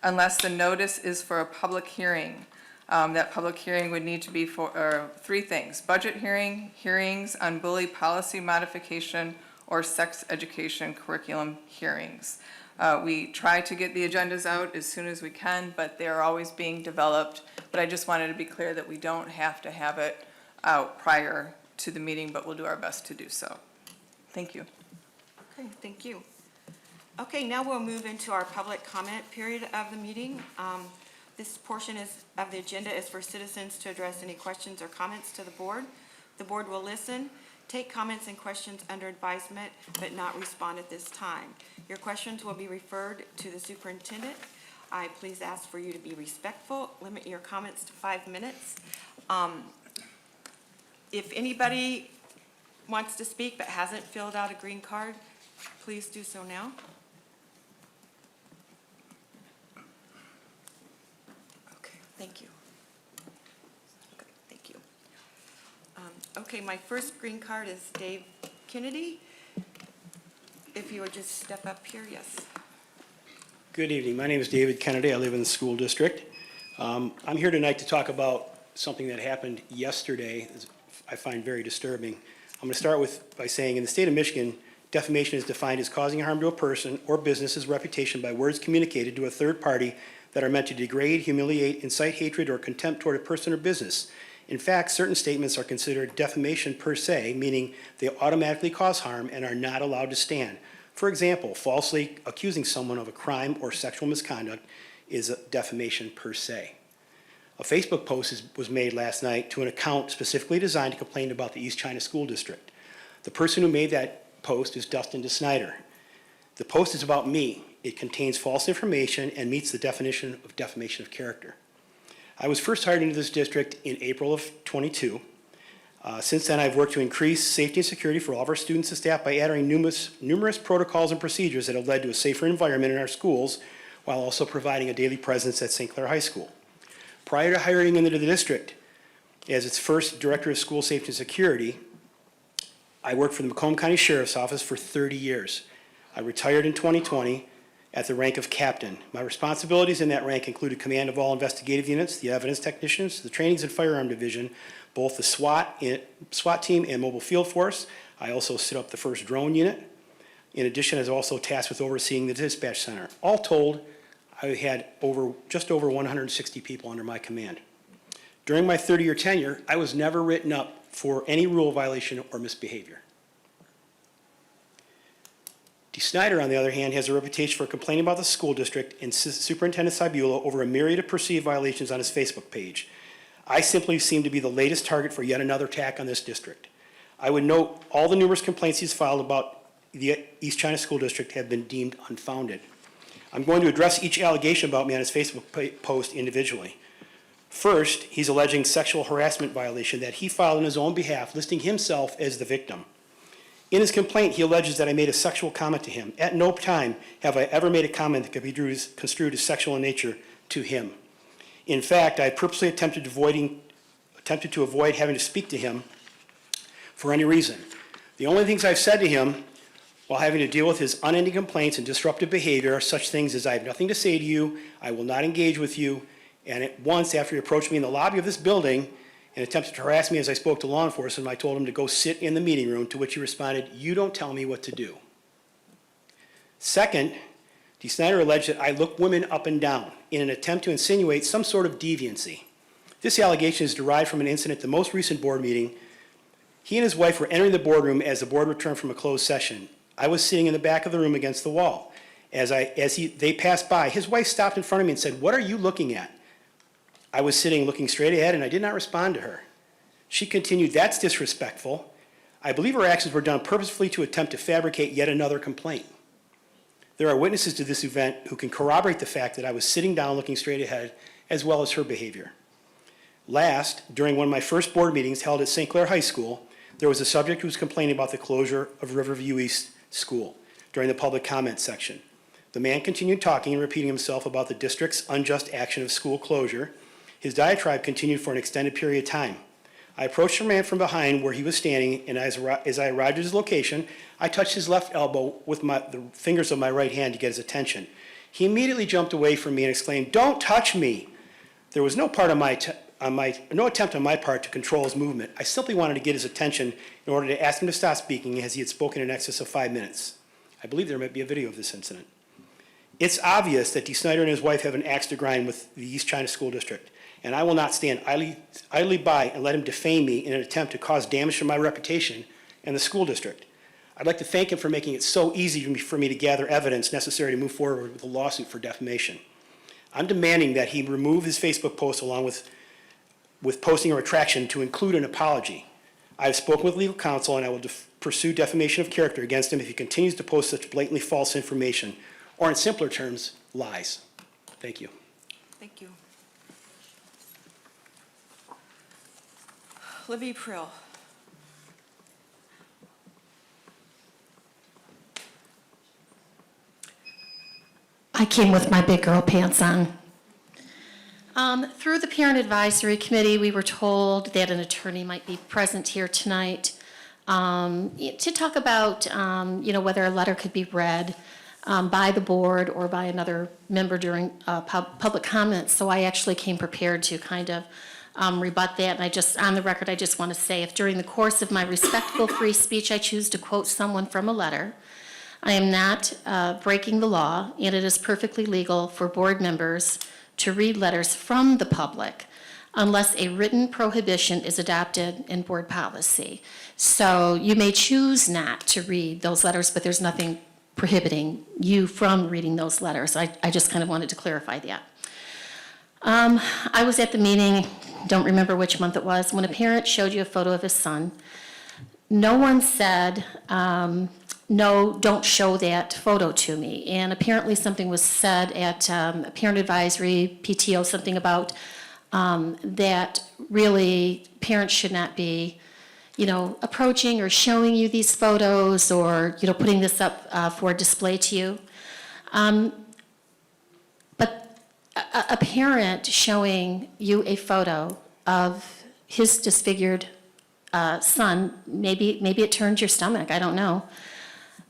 unless the notice is for a public hearing. That public hearing would need to be for three things: budget hearing, hearings on bully policy modification, or sex education curriculum hearings. We try to get the agendas out as soon as we can, but they're always being developed. But I just wanted to be clear that we don't have to have it out prior to the meeting, but we'll do our best to do so. Thank you. Okay, thank you. Okay, now we'll move into our public comment period of the meeting. This portion of the agenda is for citizens to address any questions or comments to the board. The board will listen, take comments and questions under advisement, but not respond at this time. Your questions will be referred to the superintendent. I please ask for you to be respectful. Limit your comments to 5 minutes. If anybody wants to speak but hasn't filled out a green card, please do so now. Okay, thank you. Okay, thank you. Okay, my first green card is Dave Kennedy. If you would just step up here, yes. Good evening. My name is David Kennedy. I live in the school district. I'm here tonight to talk about something that happened yesterday I find very disturbing. I'm going to start by saying in the state of Michigan, defamation is defined as causing harm to a person or business's reputation by words communicated to a third party that are meant to degrade, humiliate, incite hatred, or contempt toward a person or business. In fact, certain statements are considered defamation per se, meaning they automatically cause harm and are not allowed to stand. For example, falsely accusing someone of a crime or sexual misconduct is a defamation per se. A Facebook post was made last night to an account specifically designed to complain about the East China School District. The person who made that post is Dustin DeSnyder. The post is about me. It contains false information and meets the definition of defamation of character. I was first hired into this district in April of '22. Since then, I've worked to increase safety and security for all of our students and staff by adding numerous protocols and procedures that have led to a safer environment in our schools, while also providing a daily presence at St. Clair High School. Prior to hiring into the district as its first Director of School Safety and Security, I worked for the Macomb County Sheriff's Office for 30 years. I retired in 2020 at the rank of captain. My responsibilities in that rank included command of all investigative units, the evidence technicians, the trainings and firearm division, both the SWAT team and mobile field force. I also set up the first drone unit. In addition, I was also tasked with overseeing the dispatch center. All told, I had just over 160 people under my command. During my 30-year tenure, I was never written up for any rule violation or misbehavior. D. Snyder, on the other hand, has a reputation for complaining about the school district and Superintendent Cybulla over a myriad of perceived violations on his Facebook page. I simply seem to be the latest target for yet another attack on this district. I would note all the numerous complaints he's filed about the East China School District have been deemed unfounded. I'm going to address each allegation about me on his Facebook post individually. First, he's alleging sexual harassment violation that he filed on his own behalf, listing himself as the victim. In his complaint, he alleges that I made a sexual comment to him. At no time have I ever made a comment that could be construed as sexual in nature to him. In fact, I purposely attempted to avoid having to speak to him for any reason. The only things I've said to him while having to deal with his unending complaints and disruptive behavior are such things as I have nothing to say to you, I will not engage with you, and at once after he approached me in the lobby of this building and attempted to harass me as I spoke to law enforcement, I told him to go sit in the meeting room, to which he responded, "You don't tell me what to do." Second, D. Snyder alleged that I look women up and down in an attempt to insinuate some sort of deviancy. This allegation is derived from an incident at the most recent board meeting. He and his wife were entering the boardroom as the board returned from a closed session. I was sitting in the back of the room against the wall. They passed by, his wife stopped in front of me and said, "What are you looking at?" I was sitting looking straight ahead, and I did not respond to her. She continued, "That's disrespectful." I believe her actions were done purposefully to attempt to fabricate yet another complaint. There are witnesses to this event who can corroborate the fact that I was sitting down looking straight ahead, as well as her behavior. Last, during one of my first board meetings held at St. Clair High School, there was a subject who was complaining about the closure of Riverview East School during the public comment section. The man continued talking and repeating himself about the district's unjust action of school closure. His diatribe continued for an extended period of time. I approached the man from behind where he was standing, and as I arrived at his location, I touched his left elbow with the fingers of my right hand to get his attention. He immediately jumped away from me and exclaimed, "Don't touch me!" There was no attempt on my part to control his movement. I simply wanted to get his attention in order to ask him to stop speaking, as he had spoken in excess of 5 minutes. I believe there might be a video of this incident. It's obvious that D. Snyder and his wife have an axe to grind with the East China School District, and I will not stand idly by and let him defame me in an attempt to cause damage to my reputation and the school district. I'd like to thank him for making it so easy for me to gather evidence necessary to move forward with a lawsuit for defamation. I'm demanding that he remove his Facebook post along with posting a retraction to include an apology. I have spoken with legal counsel, and I will pursue defamation of character against him if he continues to post such blatantly false information, or in simpler terms, lies. Thank you. Thank you. Libby Prill. I came with my big girl pants on. Through the Parent Advisory Committee, we were told that an attorney might be present here tonight to talk about, whether a letter could be read by the board or by another member during public comments. So I actually came prepared to kind of rebut that. And on the record, I just want to say, if during the course of my respectful free speech, I choose to quote someone from a letter, I am not breaking the law, and it is perfectly legal for board members to read letters from the public unless a written prohibition is adopted in board policy. So you may choose not to read those letters, but there's nothing prohibiting you from reading those letters. I just kind of wanted to clarify that. I was at the meeting, don't remember which month it was, when a parent showed you a photo of his son. No one said, no, don't show that photo to me. And apparently something was said at a parent advisory, PTO, something about that really parents should not be, approaching or showing you these photos or, putting this up for display to you. But a parent showing you a photo of his disfigured son, maybe it turned your stomach, I don't know.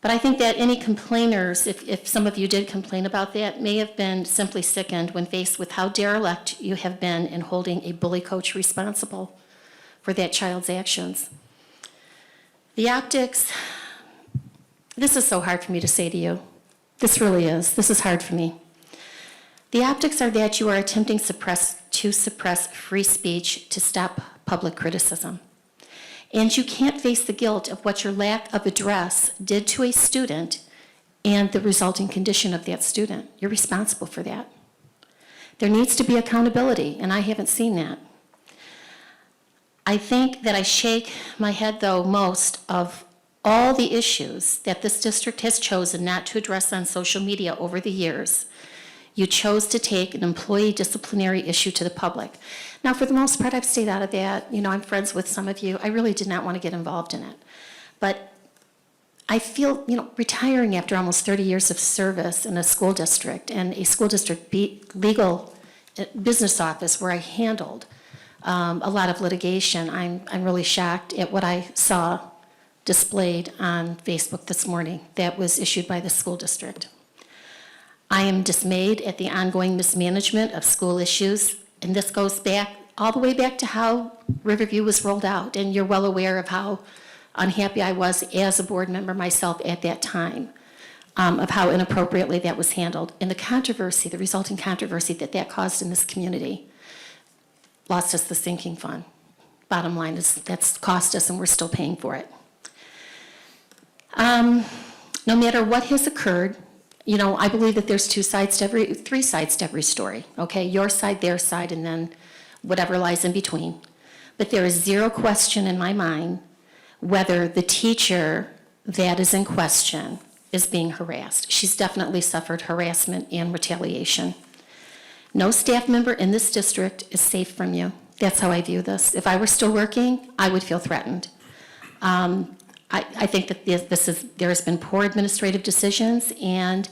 But I think that any complainers, if some of you did complain about that, may have been simply sickened when faced with how derelict you have been in holding a bully coach responsible for that child's actions. The optics, this is so hard for me to say to you. This really is. This is hard for me. The optics are that you are attempting to suppress free speech to stop public criticism. And you can't face the guilt of what your lack of address did to a student and the resulting condition of that student. You're responsible for that. There needs to be accountability, and I haven't seen that. I think that I shake my head, though, most of all the issues that this district has chosen not to address on social media over the years. You chose to take an employee disciplinary issue to the public. Now, for the most part, I've stayed out of that. You know, I'm friends with some of you. I really did not want to get involved in it. But I feel, you know, retiring after almost 30 years of service in a school district and a school district legal business office where I handled a lot of litigation, I'm really shocked at what I saw displayed on Facebook this morning that was issued by the school district. I am dismayed at the ongoing mismanagement of school issues, and this goes back all the way back to how Riverview was rolled out, and you're well aware of how unhappy I was as a board member myself at that time, of how inappropriately that was handled, and the controversy, the resulting controversy that that caused in this community lost us the sinking fund. Bottom line is that's cost us, and we're still paying for it. No matter what has occurred, you know, I believe that there's three sides to every story, okay? Your side, their side, and then whatever lies in between. But there is zero question in my mind whether the teacher that is in question is being harassed. She's definitely suffered harassment and retaliation. No staff member in this district is safe from you. That's how I view this. If I were still working, I would feel threatened. I think that there has been poor administrative decisions, and,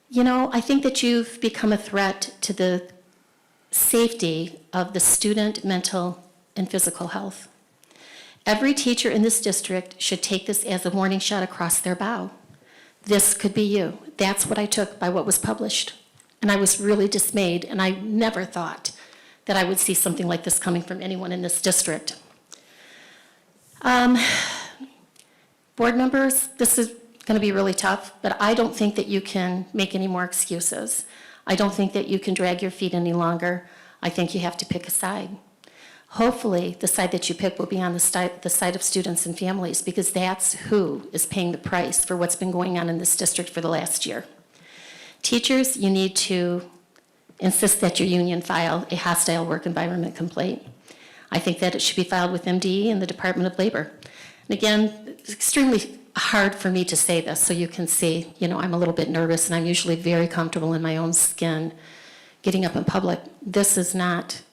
you know, I think that you've become a threat to the safety of the student mental and physical health. Every teacher in this district should take this as a warning shot across their bow. This could be you. That's what I took by what was published. And I was really dismayed, and I never thought that I would see something like this coming from anyone in this district. Board members, this is going to be really tough, but I don't think that you can make any more excuses. I don't think that you can drag your feet any longer. I think you have to pick a side. Hopefully, the side that you pick will be on the side of students and families, because that's who is paying the price for what's been going on in this district for the last year. Teachers, you need to insist that your union file a hostile work environment complaint. I think that it should be filed with MDE and the Department of Labor. And again, it's extremely hard for me to say this, so you can see, you know, I'm a little bit nervous, and I'm usually very comfortable in my own skin getting up in public. This is not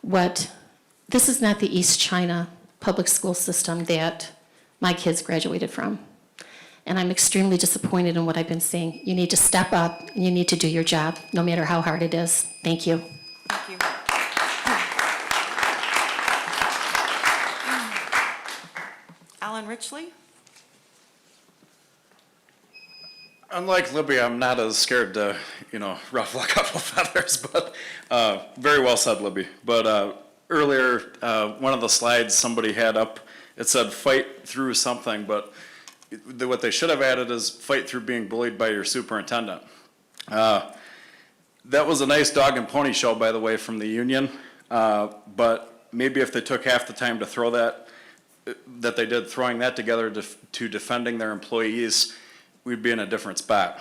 the East China public school system that my kids graduated from. And I'm extremely disappointed in what I've been seeing. You need to step up, and you need to do your job, no matter how hard it is. Thank you. Thank you. Alan Richley? Unlike Libby, I'm not as scared to, you know, ruffle a couple feathers, but very well said, Libby. But earlier, one of the slides somebody had up, it said fight through something, but what they should have added is fight through being bullied by your superintendent. That was a nice dog and pony show, by the way, from the union, but maybe if they took half the time to throw that they did, throwing that together to defending their employees, we'd be in a different spot.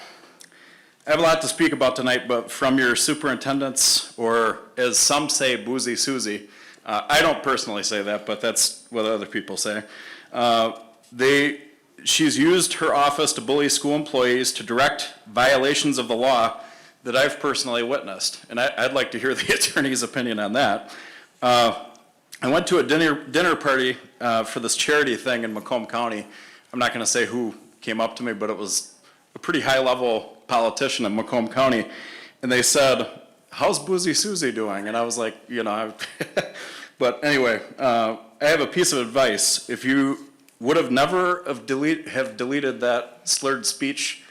I have a lot to speak about tonight, but from your superintendents, or as some say, Boozy Susie, I don't personally say that, but that's what other people say. She's used her office to bully school employees to direct violations of the law that I've personally witnessed, and I'd like to hear the attorney's opinion on that. I went to a dinner party for this charity thing in Macomb County. I'm not going to say who came up to me, but it was a pretty high-level politician in Macomb County, and they said, "How's Boozy Susie doing?" And I was like, you know, but anyway, I have a piece of advice. If you would have never have deleted that slurred speech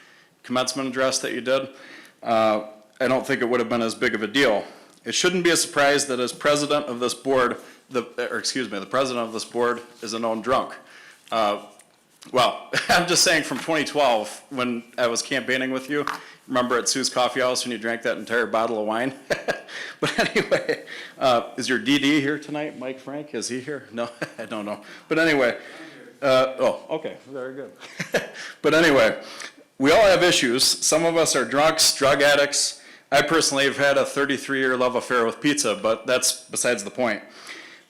commencement address that you did, I don't think it would have been as big of a deal. It shouldn't be a surprise that as president of this board, the president of this board is a known drunk. Well, I'm just saying from 2012, when I was campaigning with you, Remember at Sue's Coffee House when you drank that entire bottle of wine? But anyway, is your DD here tonight, Mike Frank? Is he here? No, I don't know. But anyway, oh, okay, very good. But anyway, we all have issues. Some of us are drunks, drug addicts. I personally have had a 33-year love affair with pizza, but that's besides the point.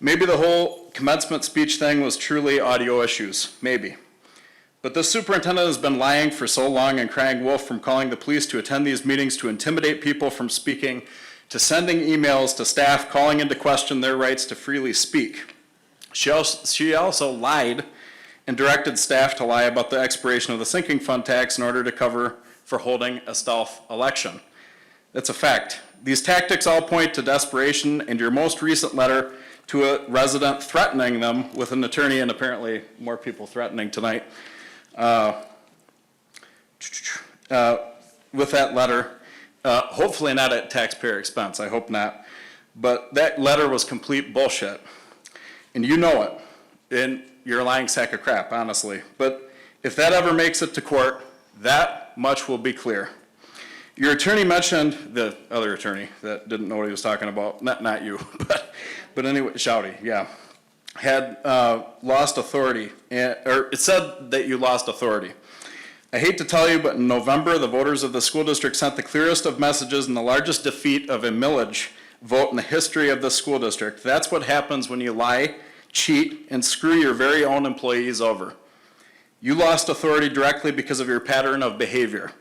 Maybe the whole commencement speech thing was truly audio issues, maybe. But this superintendent has been lying for so long and crying wolf, from calling the police to attend these meetings to intimidate people from speaking, to sending emails to staff calling into question their rights to freely speak. She also lied and directed staff to lie about the expiration of the sinking fund tax in order to cover for holding a stealth election. That's a fact. These tactics all point to desperation, and your most recent letter to a resident threatening them with an attorney, and apparently more people threatening tonight, with that letter, hopefully not at taxpayer expense, I hope not, but that letter was complete bullshit. And you know it, and you're a lying sack of crap, honestly. But if that ever makes it to court, that much will be clear. Your attorney mentioned, the other attorney that didn't know what he was talking about, not you, but anyway, Shouty, yeah, had lost authority, or it said that you lost authority. I hate to tell you, but in November, the voters of the school district sent the clearest of messages and the largest defeat of a millage vote in the history of the school district. That's what happens when you lie, cheat, and screw your very own employees over. You lost authority directly because of your pattern of behavior.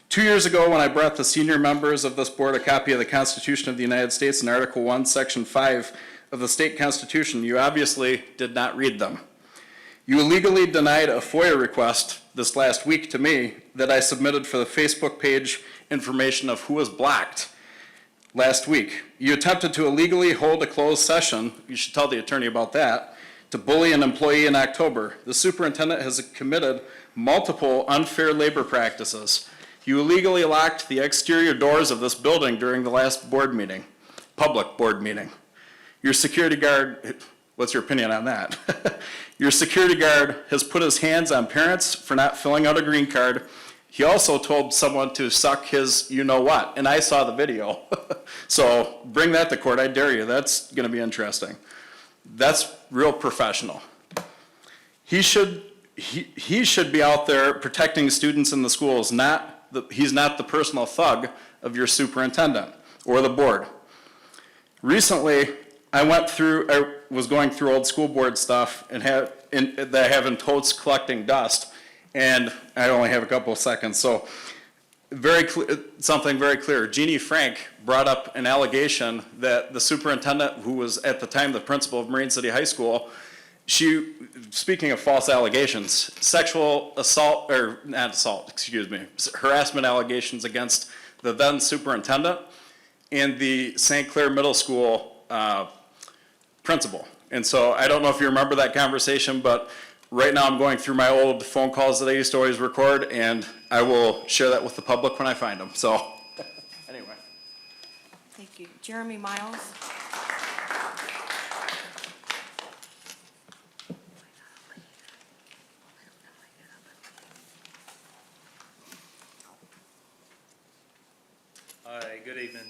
2 years ago, when I brought the senior members of this board a copy of the Constitution of the United States in Article 1, Section 5 of the state constitution, you obviously did not read them. You illegally denied a FOIA request this last week to me that I submitted for the Facebook page information of who was blocked last week. You attempted to illegally hold a closed session, you should tell the attorney about that, to bully an employee in October. The superintendent has committed multiple unfair labor practices. You illegally locked the exterior doors of this building during the last board meeting, public board meeting. Your security guard, what's your opinion on that? Your security guard has put his hands on parents for not filling out a green card. He also told someone to suck his you-know-what, and I saw the video. So bring that to court, I dare you. That's gonna be interesting. That's real professional. He should be out there protecting students in the schools, he's not the personal thug of your superintendent or the board. Recently, I was going through old school board stuff that I have in totes collecting dust, and I only have a couple of seconds, so something very clear. Jeannie Frank brought up an allegation that the superintendent, who was at the time the principal of Marine City High School, speaking of false allegations, sexual assault, or not assault, excuse me, harassment allegations against the then superintendent and the St. Clair Middle School principal. And so I don't know if you remember that conversation, but right now I'm going through my old phone calls that I used to always record, and I will share that with the public when I find them. So anyway. Thank you. Jeremy Miles? Hi, good evening.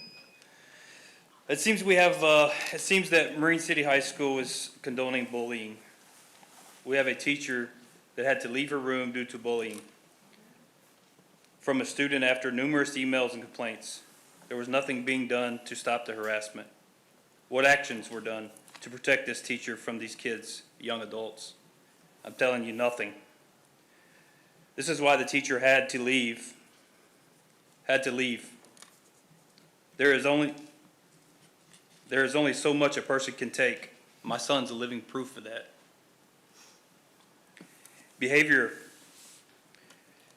It seems that Marine City High School is condoning bullying. We have a teacher that had to leave her room due to bullying from a student after numerous emails and complaints. There was nothing being done to stop the harassment. What actions were done to protect this teacher from these kids, young adults? I'm telling you, nothing. This is why the teacher had to leave. There is only so much a person can take. My son's a living proof of that. Behavior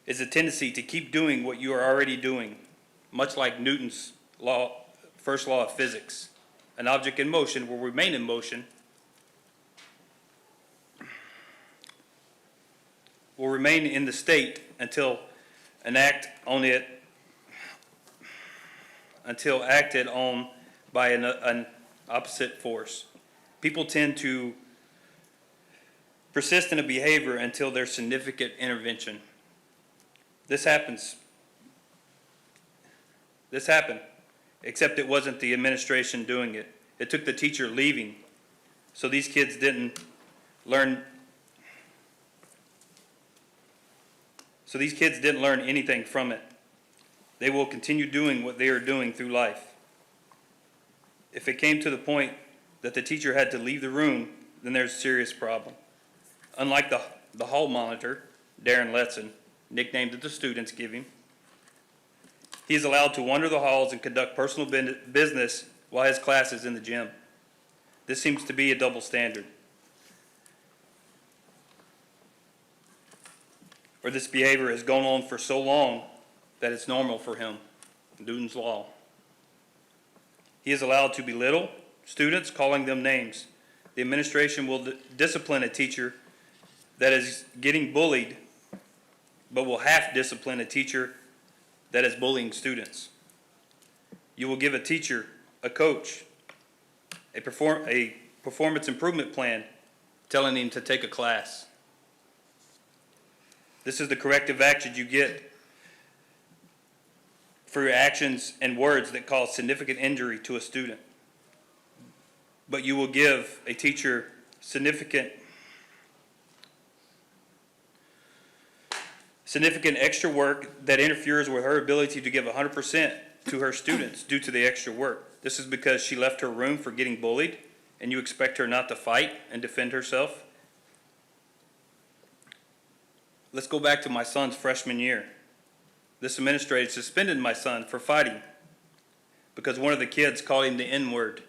is a tendency to keep doing what you are already doing, much like Newton's first law of physics. An object in motion will remain in motion, will remain in the state until acted on by an opposite force. People tend to persist in a behavior until there's significant intervention. This happens This happened, except it wasn't the administration doing it. It took the teacher leaving, so these kids didn't learn anything from it. They will continue doing what they are doing through life. If it came to the point that the teacher had to leave the room, then there's a serious problem. Unlike the hall monitor, Darren Letson, nickname that the students give him, he is allowed to wander the halls and conduct personal business while his class is in the gym. This seems to be a double standard. Or this behavior has gone on for so long that it's normal for him. Newton's law. He is allowed to belittle students, calling them names. The administration will discipline a teacher that is getting bullied, but will half discipline a teacher that is bullying students. You will give a teacher, a coach, a performance improvement plan, telling him to take a class. This is the corrective action you get for your actions and words that cause significant injury to a student. But you will give a teacher significant extra work that interferes with her ability to give 100% to her students due to the extra work. This is because she left her room for getting bullied, and you expect her not to fight and defend herself. Let's go back to my son's freshman year. This administrator suspended my son for fighting because one of the kids called him the N-word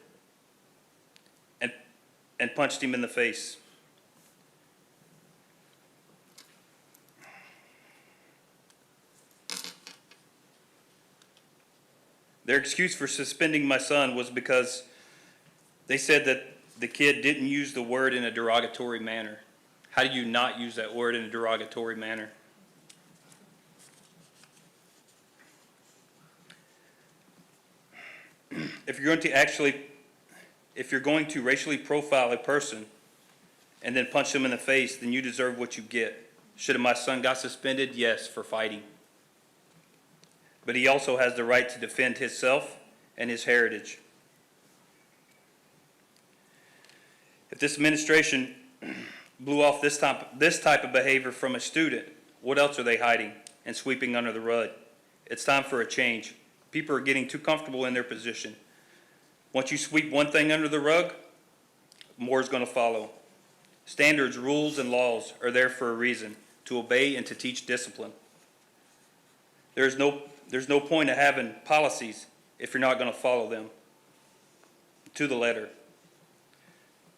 and punched him in the face. Their excuse for suspending my son was because they said that the kid didn't use the word in a derogatory manner. How do you not use that word in a derogatory manner? If you're going to racially profile a person and then punch them in the face, then you deserve what you get. Should my son got suspended? Yes, for fighting. But he also has the right to defend himself and his heritage. If this administration blew off this type of behavior from a student, what else are they hiding and sweeping under the rug? It's time for a change. People are getting too comfortable in their position. Once you sweep one thing under the rug, more is going to follow. Standards, rules, and laws are there for a reason, to obey and to teach discipline. There's no point of having policies if you're not going to follow them to the letter.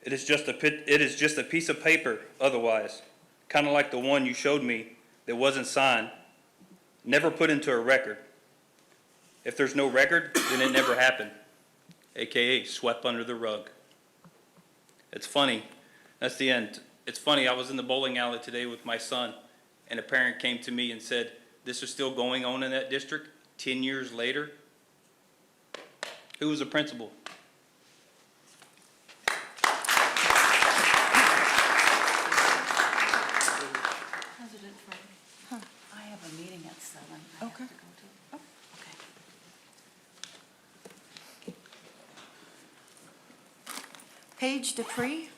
It is just a piece of paper otherwise, kind of like the one you showed me that wasn't signed, never put into a record. If there's no record, then it never happened, AKA swept under the rug. It's funny. That's the end. It's funny, I was in the bowling alley today with my son, and a parent came to me and said, this is still going on in that district 10 years later. Who was the principal? I have a meeting at 7. Okay. Paige Dupree.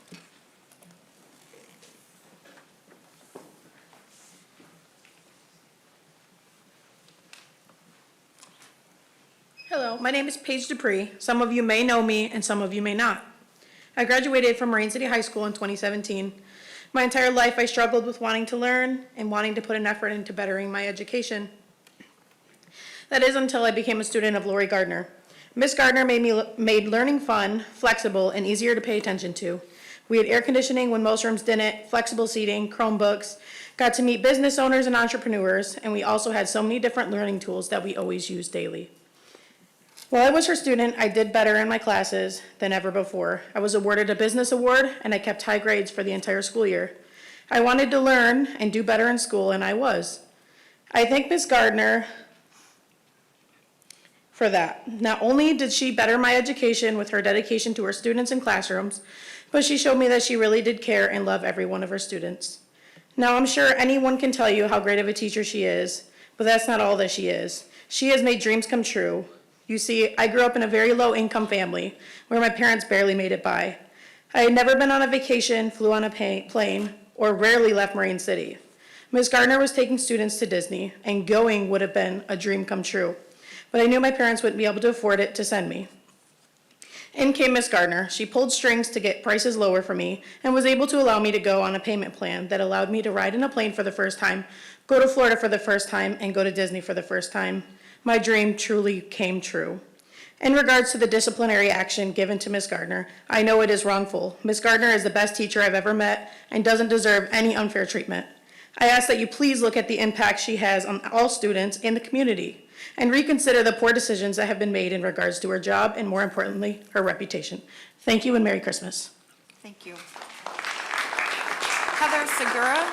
Hello, my name is Paige Dupree. Some of you may know me and some of you may not. I graduated from Marine City High School in 2017. My entire life I struggled with wanting to learn and wanting to put an effort into bettering my education. That is until I became a student of Laurie Gardner. Miss Gardner made learning fun, flexible, and easier to pay attention to. We had air conditioning when most rooms didn't, flexible seating, Chromebooks, got to meet business owners and entrepreneurs, and we also had so many different learning tools that we always use daily. While I was her student, I did better in my classes than ever before. I was awarded a business award, and I kept high grades for the entire school year. I wanted to learn and do better in school, and I was. I thank Miss Gardner for that. Not only did she better my education with her dedication to her students and classrooms, but she showed me that she really did care and love every one of her students. Now, I'm sure anyone can tell you how great of a teacher she is, but that's not all that she is. She has made dreams come true. You see, I grew up in a very low-income family where my parents barely made it by. I had never been on a vacation, flew on a plane, or rarely left Marine City. Ms. Gardner was taking students to Disney, and going would have been a dream come true. But I knew my parents wouldn't be able to afford it to send me. In came Ms. Gardner. She pulled strings to get prices lower for me and was able to allow me to go on a payment plan that allowed me to ride in a plane for the first time, go to Florida for the first time, and go to Disney for the first time. My dream truly came true. In regards to the disciplinary action given to Ms. Gardner, I know it is wrongful. Ms. Gardner is the best teacher I've ever met and doesn't deserve any unfair treatment. I ask that you please look at the impact she has on all students in the community and reconsider the poor decisions that have been made in regards to her job and, more importantly, her reputation. Thank you and Merry Christmas. Thank you. Heather Segura.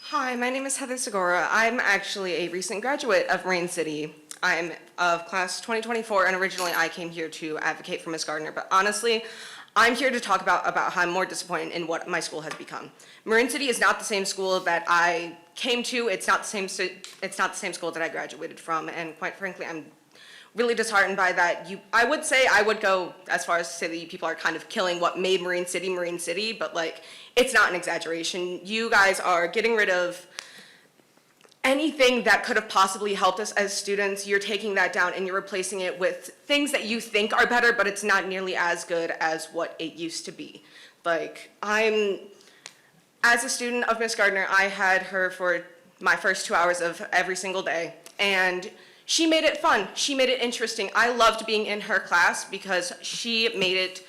Hi, my name is Heather Segura. I'm actually a recent graduate of Marine City. I'm of class 2024, and originally I came here to advocate for Ms. Gardner, but honestly, I'm here to talk about how I'm more disappointed in what my school has become. Marine City is not the same school that I came to. It's not the same school that I graduated from, and quite frankly, I'm really disheartened by that. I would go as far as to say that you people are kind of killing what made Marine City, but like, it's not an exaggeration. You guys are getting rid of anything that could have possibly helped us as students. You're taking that down and you're replacing it with things that you think are better, but it's not nearly as good as what it used to be. Like, as a student of Ms. Gardner, I had her for my first 2 hours of every single day, and she made it fun. She made it interesting. I loved being in her class because she made it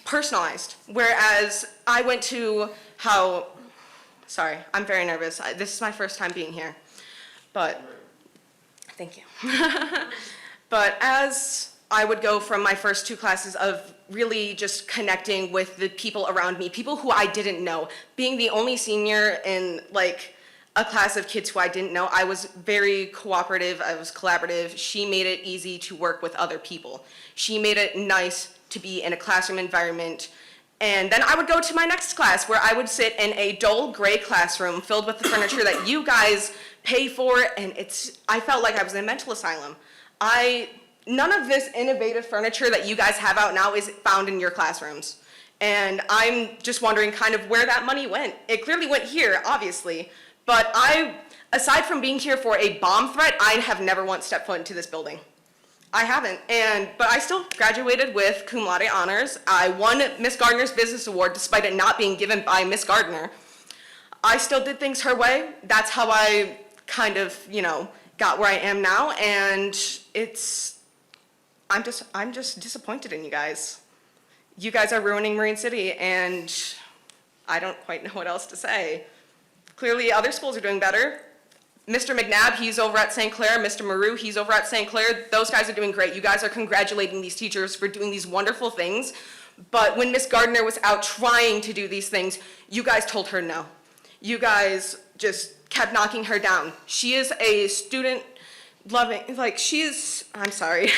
personalized. Whereas I went to sorry, I'm very nervous. This is my first time being here, but thank you. But as I would go from my first 2 classes of really just connecting with the people around me, people who I didn't know, being the only senior in like a class of kids who I didn't know, I was very cooperative, I was collaborative. She made it easy to work with other people. She made it nice to be in a classroom environment. And then I would go to my next class where I would sit in a dull gray classroom filled with the furniture that you guys pay for, and I felt like I was in a mental asylum. None of this innovative furniture that you guys have out now is found in your classrooms. And I'm just wondering kind of where that money went. It clearly went here, obviously, but aside from being here for a bomb threat, I have never once stepped foot into this building. I haven't, but I still graduated with cum laude honors. I won Miss Gardner's Business Award despite it not being given by Miss Gardner. I still did things her way. That's how I kind of, got where I am now, and I'm just disappointed in you guys. You guys are ruining Marine City, and I don't quite know what else to say. Clearly, other schools are doing better. Mr. McNabb, he's over at St. Clair. Mr. Maru, he's over at St. Clair. Those guys are doing great. You guys are congratulating these teachers for doing these wonderful things. But when Miss Gardner was out trying to do these things, you guys told her no. You guys just kept knocking her down. She is a student loving, I'm sorry,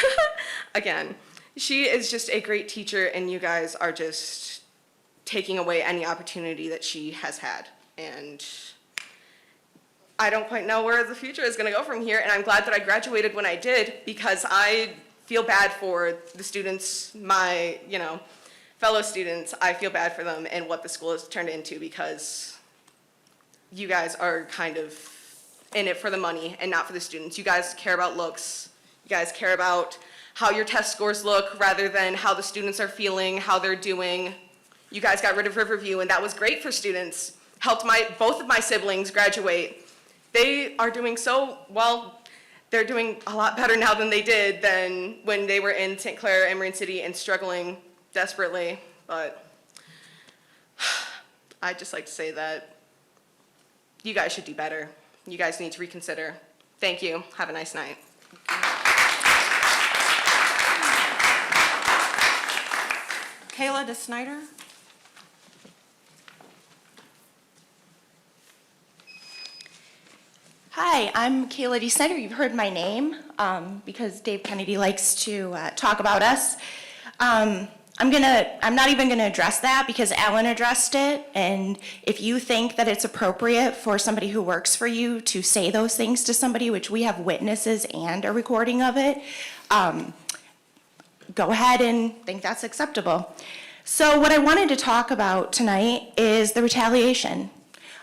again. She is just a great teacher, and you guys are just taking away any opportunity that she has had. And I don't quite know where the future is going to go from here, and I'm glad that I graduated when I did, because I feel bad for the students, my, fellow students. I feel bad for them and what the school has turned into, because you guys are kind of in it for the money and not for the students. You guys care about looks. You guys care about how your test scores look rather than how the students are feeling, how they're doing. You guys got rid of Riverview, and that was great for students. Helped both of my siblings graduate. They are doing so well. They're doing a lot better now than they did than when they were in St. Clair and Marine City and struggling desperately. But I'd just like to say that you guys should do better. You guys need to reconsider. Thank you. Have a nice night. Kayla DeSnyder. Hi, I'm Kayla D. Snyder. You've heard my name because Dave Kennedy likes to talk about us. I'm not even gonna address that because Alan addressed it. And if you think that it's appropriate for somebody who works for you to say those things to somebody, which we have witnesses and a recording of it, go ahead and think that's acceptable. So what I wanted to talk about tonight is the retaliation.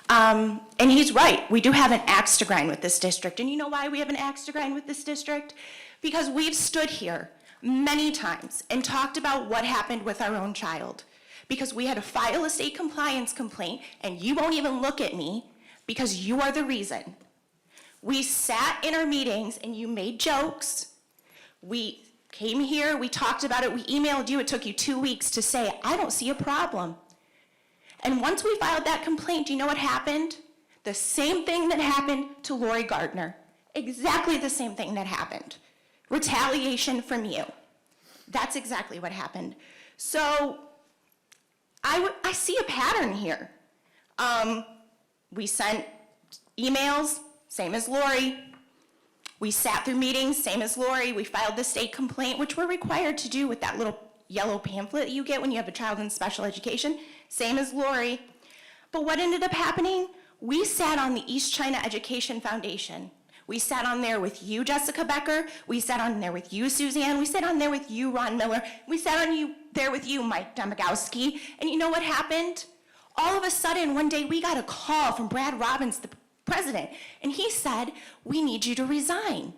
And he's right, we do have an axe to grind with this district. And you know why we have an axe to grind with this district? Because we've stood here many times and talked about what happened with our own child. Because we had to file a state compliance complaint, and you won't even look at me because you are the reason. We sat in our meetings and you made jokes. We came here, we talked about it, we emailed you, it took you 2 weeks to say, I don't see a problem. And once we filed that complaint, do you know what happened? The same thing that happened to Laurie Gardner. Exactly the same thing that happened. Retaliation from you. That's exactly what happened. So I see a pattern here. We sent emails, same as Laurie. We sat through meetings, same as Laurie. We filed the state complaint, which we're required to do with that little yellow pamphlet you get when you have a child in special education, same as Laurie. But what ended up happening? We sat on the East China Education Foundation. We sat on there with you, Jessica Becker. We sat on there with you, Suzanne. We sat on there with you, Ron Miller. We sat on there with you, Mike Domagowski. And you know what happened? All of a sudden, one day, we got a call from Brad Robbins, the president, and he said, we need you to resign.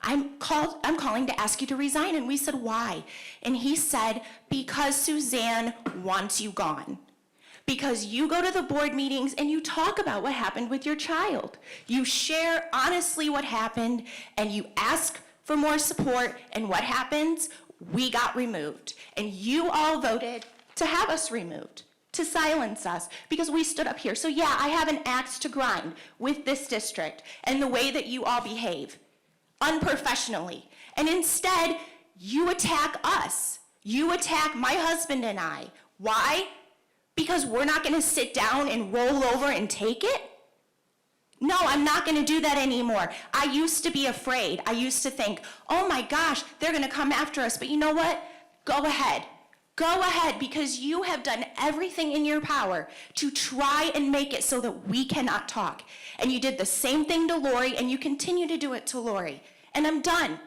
I'm calling to ask you to resign. And we said, why? And he said, because Suzanne wants you gone. Because you go to the board meetings and you talk about what happened with your child. You share honestly what happened and you ask for more support, and what happens? We got removed. And you all voted to have us removed, to silence us, because we stood up here. So yeah, I have an axe to grind with this district and the way that you all behave, unprofessionally. And instead, you attack us. You attack my husband and I. Why? Because we're not gonna sit down and roll over and take it? No, I'm not gonna do that anymore. I used to be afraid. I used to think, oh my gosh, they're gonna come after us. But you know what? Go ahead. Go ahead, because you have done everything in your power to try and make it so that we cannot talk. And you did the same thing to Laurie, and you continue to do it to Laurie. And I'm done.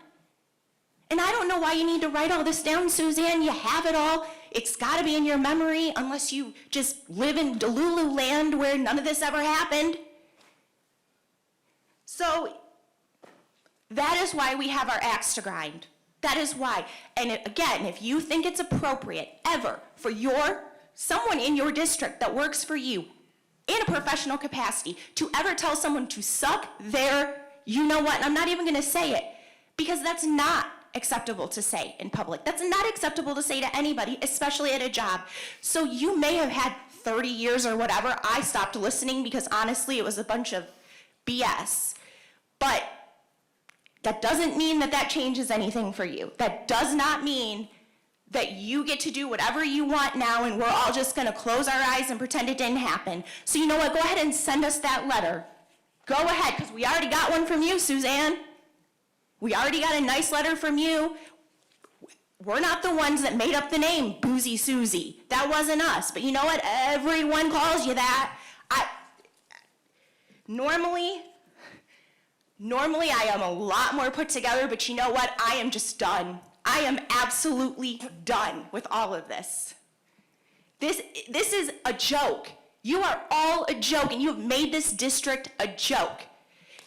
And I don't know why you need to write all this down, Suzanne. You have it all. It's got to be in your memory, unless you just live in Delulu land where none of this ever happened. So that is why we have our axe to grind. That is why. And again, if you think it's appropriate ever for someone in your district that works for you in a professional capacity to ever tell someone to suck their, you know what, and I'm not even going to say it, because that's not acceptable to say in public. That's not acceptable to say to anybody, especially at a job. So you may have had 30 years or whatever. I stopped listening because honestly it was a bunch of BS. But that doesn't mean that changes anything for you. That does not mean that you get to do whatever you want now and we're all just gonna close our eyes and pretend it didn't happen. So you know what, go ahead and send us that letter. Go ahead, because we already got one from you, Suzanne. We already got a nice letter from you. We're not the ones that made up the name Boozy Susie. That wasn't us. But you know what? Everyone calls you that. Normally I am a lot more put together, but you know what? I am just done. I am absolutely done with all of this. This is a joke. You are all a joke, and you have made this district a joke.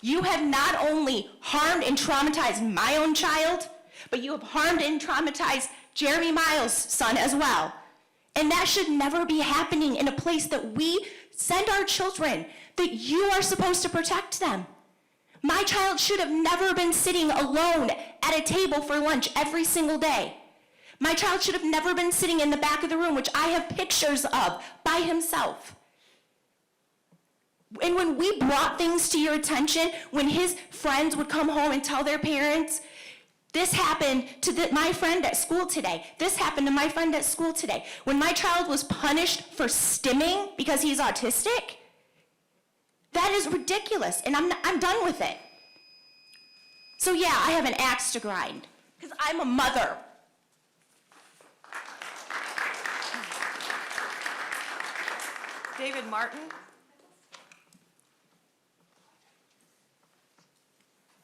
You have not only harmed and traumatized my own child, but you have harmed and traumatized Jeremy Miles' son as well. And that should never be happening in a place that we send our children, that you are supposed to protect them. My child should have never been sitting alone at a table for lunch every single day. My child should have never been sitting in the back of the room, which I have pictures of, by himself. And when we brought things to your attention, when his friends would come home and tell their parents, this happened to my friend at school today. This happened to my friend at school today. When my child was punished for stimming because he's autistic, that is ridiculous, and I'm done with it. So yeah, I have an axe to grind, because I'm a mother. David Martin.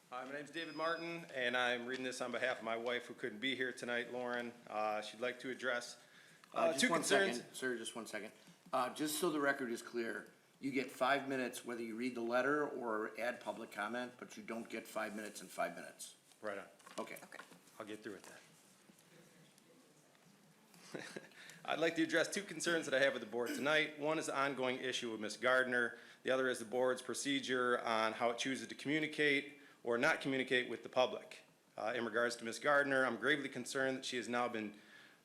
Hi, my name's David Martin, and I'm reading this on behalf of my wife who couldn't be here tonight, Lauren. She'd like to address Just two one concerns. second, sir, just 1 second. Just so the record is clear, you get 5 minutes whether you read the letter or add public comment, but you don't get 5 minutes and 5 minutes. Right on. Okay. I'll get through with that. I'd like to address two concerns that I have with the board tonight. One is the ongoing issue with Ms. Gardner. The other is the board's procedure on how it chooses to communicate or not communicate with the public. In regards to Ms. Gardner, I'm gravely concerned that she has now been,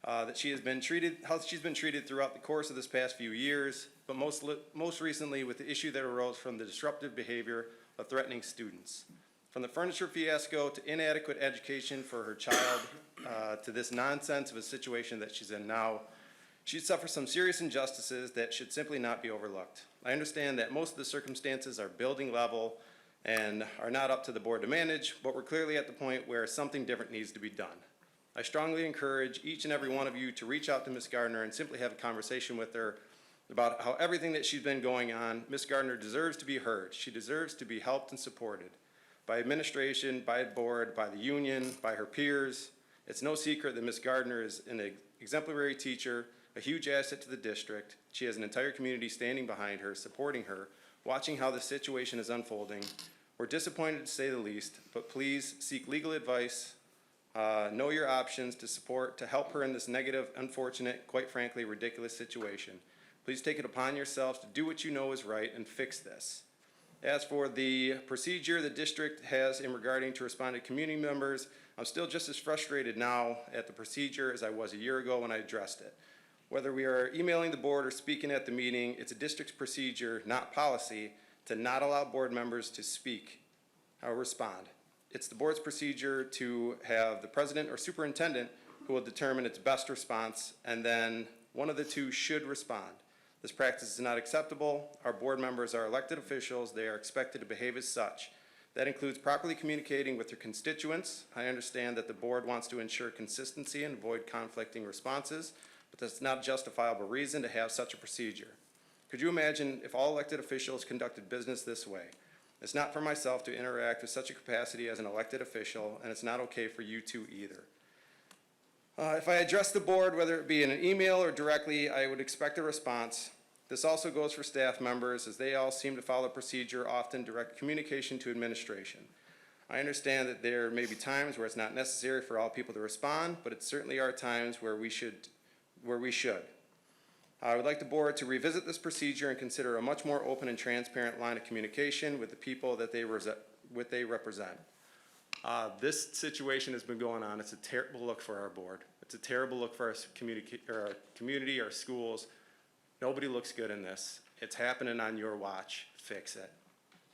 how she's been treated throughout the course of this past few years, but most recently with the issue that arose from the disruptive behavior of threatening students. From the furniture fiasco to inadequate education for her child, to this nonsense of a situation that she's in now, she suffers some serious injustices that should simply not be overlooked. I understand that most of the circumstances are building level and are not up to the board to manage, but we're clearly at the point where something different needs to be done. I strongly encourage each and every one of you to reach out to Ms. Gardner and simply have a conversation with her about how everything that she's been going on. Ms. Gardner deserves to be heard. She deserves to be helped and supported by administration, by the board, by the union, by her peers. It's no secret that Ms. Gardner is an exemplary teacher, a huge asset to the district. She has an entire community standing behind her, supporting her, watching how the situation is unfolding. We're disappointed to say the least, but please seek legal advice, know your options to help her in this negative, unfortunate, quite frankly, ridiculous situation. Please take it upon yourselves to do what you know is right and fix this. As for the procedure the district has in regarding to respond to community members, I'm still just as frustrated now at the procedure as I was a year ago when I addressed it. Whether we are emailing the board or speaking at the meeting, it's a district's procedure, not policy, to not allow board members to speak or respond. It's the board's procedure to have the president or superintendent who will determine its best response, and then one of the two should respond. This practice is not acceptable. Our board members are elected officials. They are expected to behave as such. That includes properly communicating with their constituents. I understand that the board wants to ensure consistency and avoid conflicting responses, but that's not a justifiable reason to have such a procedure. Could you imagine if all elected officials conducted business this way? It's not for myself to interact with such a capacity as an elected official, and it's not okay for you to either. If I address the board, whether it be in an email or directly, I would expect a response. This also goes for staff members, as they all seem to follow procedure, often direct communication to administration. I understand that there may be times where it's not necessary for all people to respond, but it certainly are times where we should. I would like the board to revisit this procedure and consider a much more open and transparent line of communication with the people that they represent. This situation has been going on. It's a terrible look for our board. It's a terrible look for our community, our schools. Nobody looks good in this. It's happening on your watch. Fix it.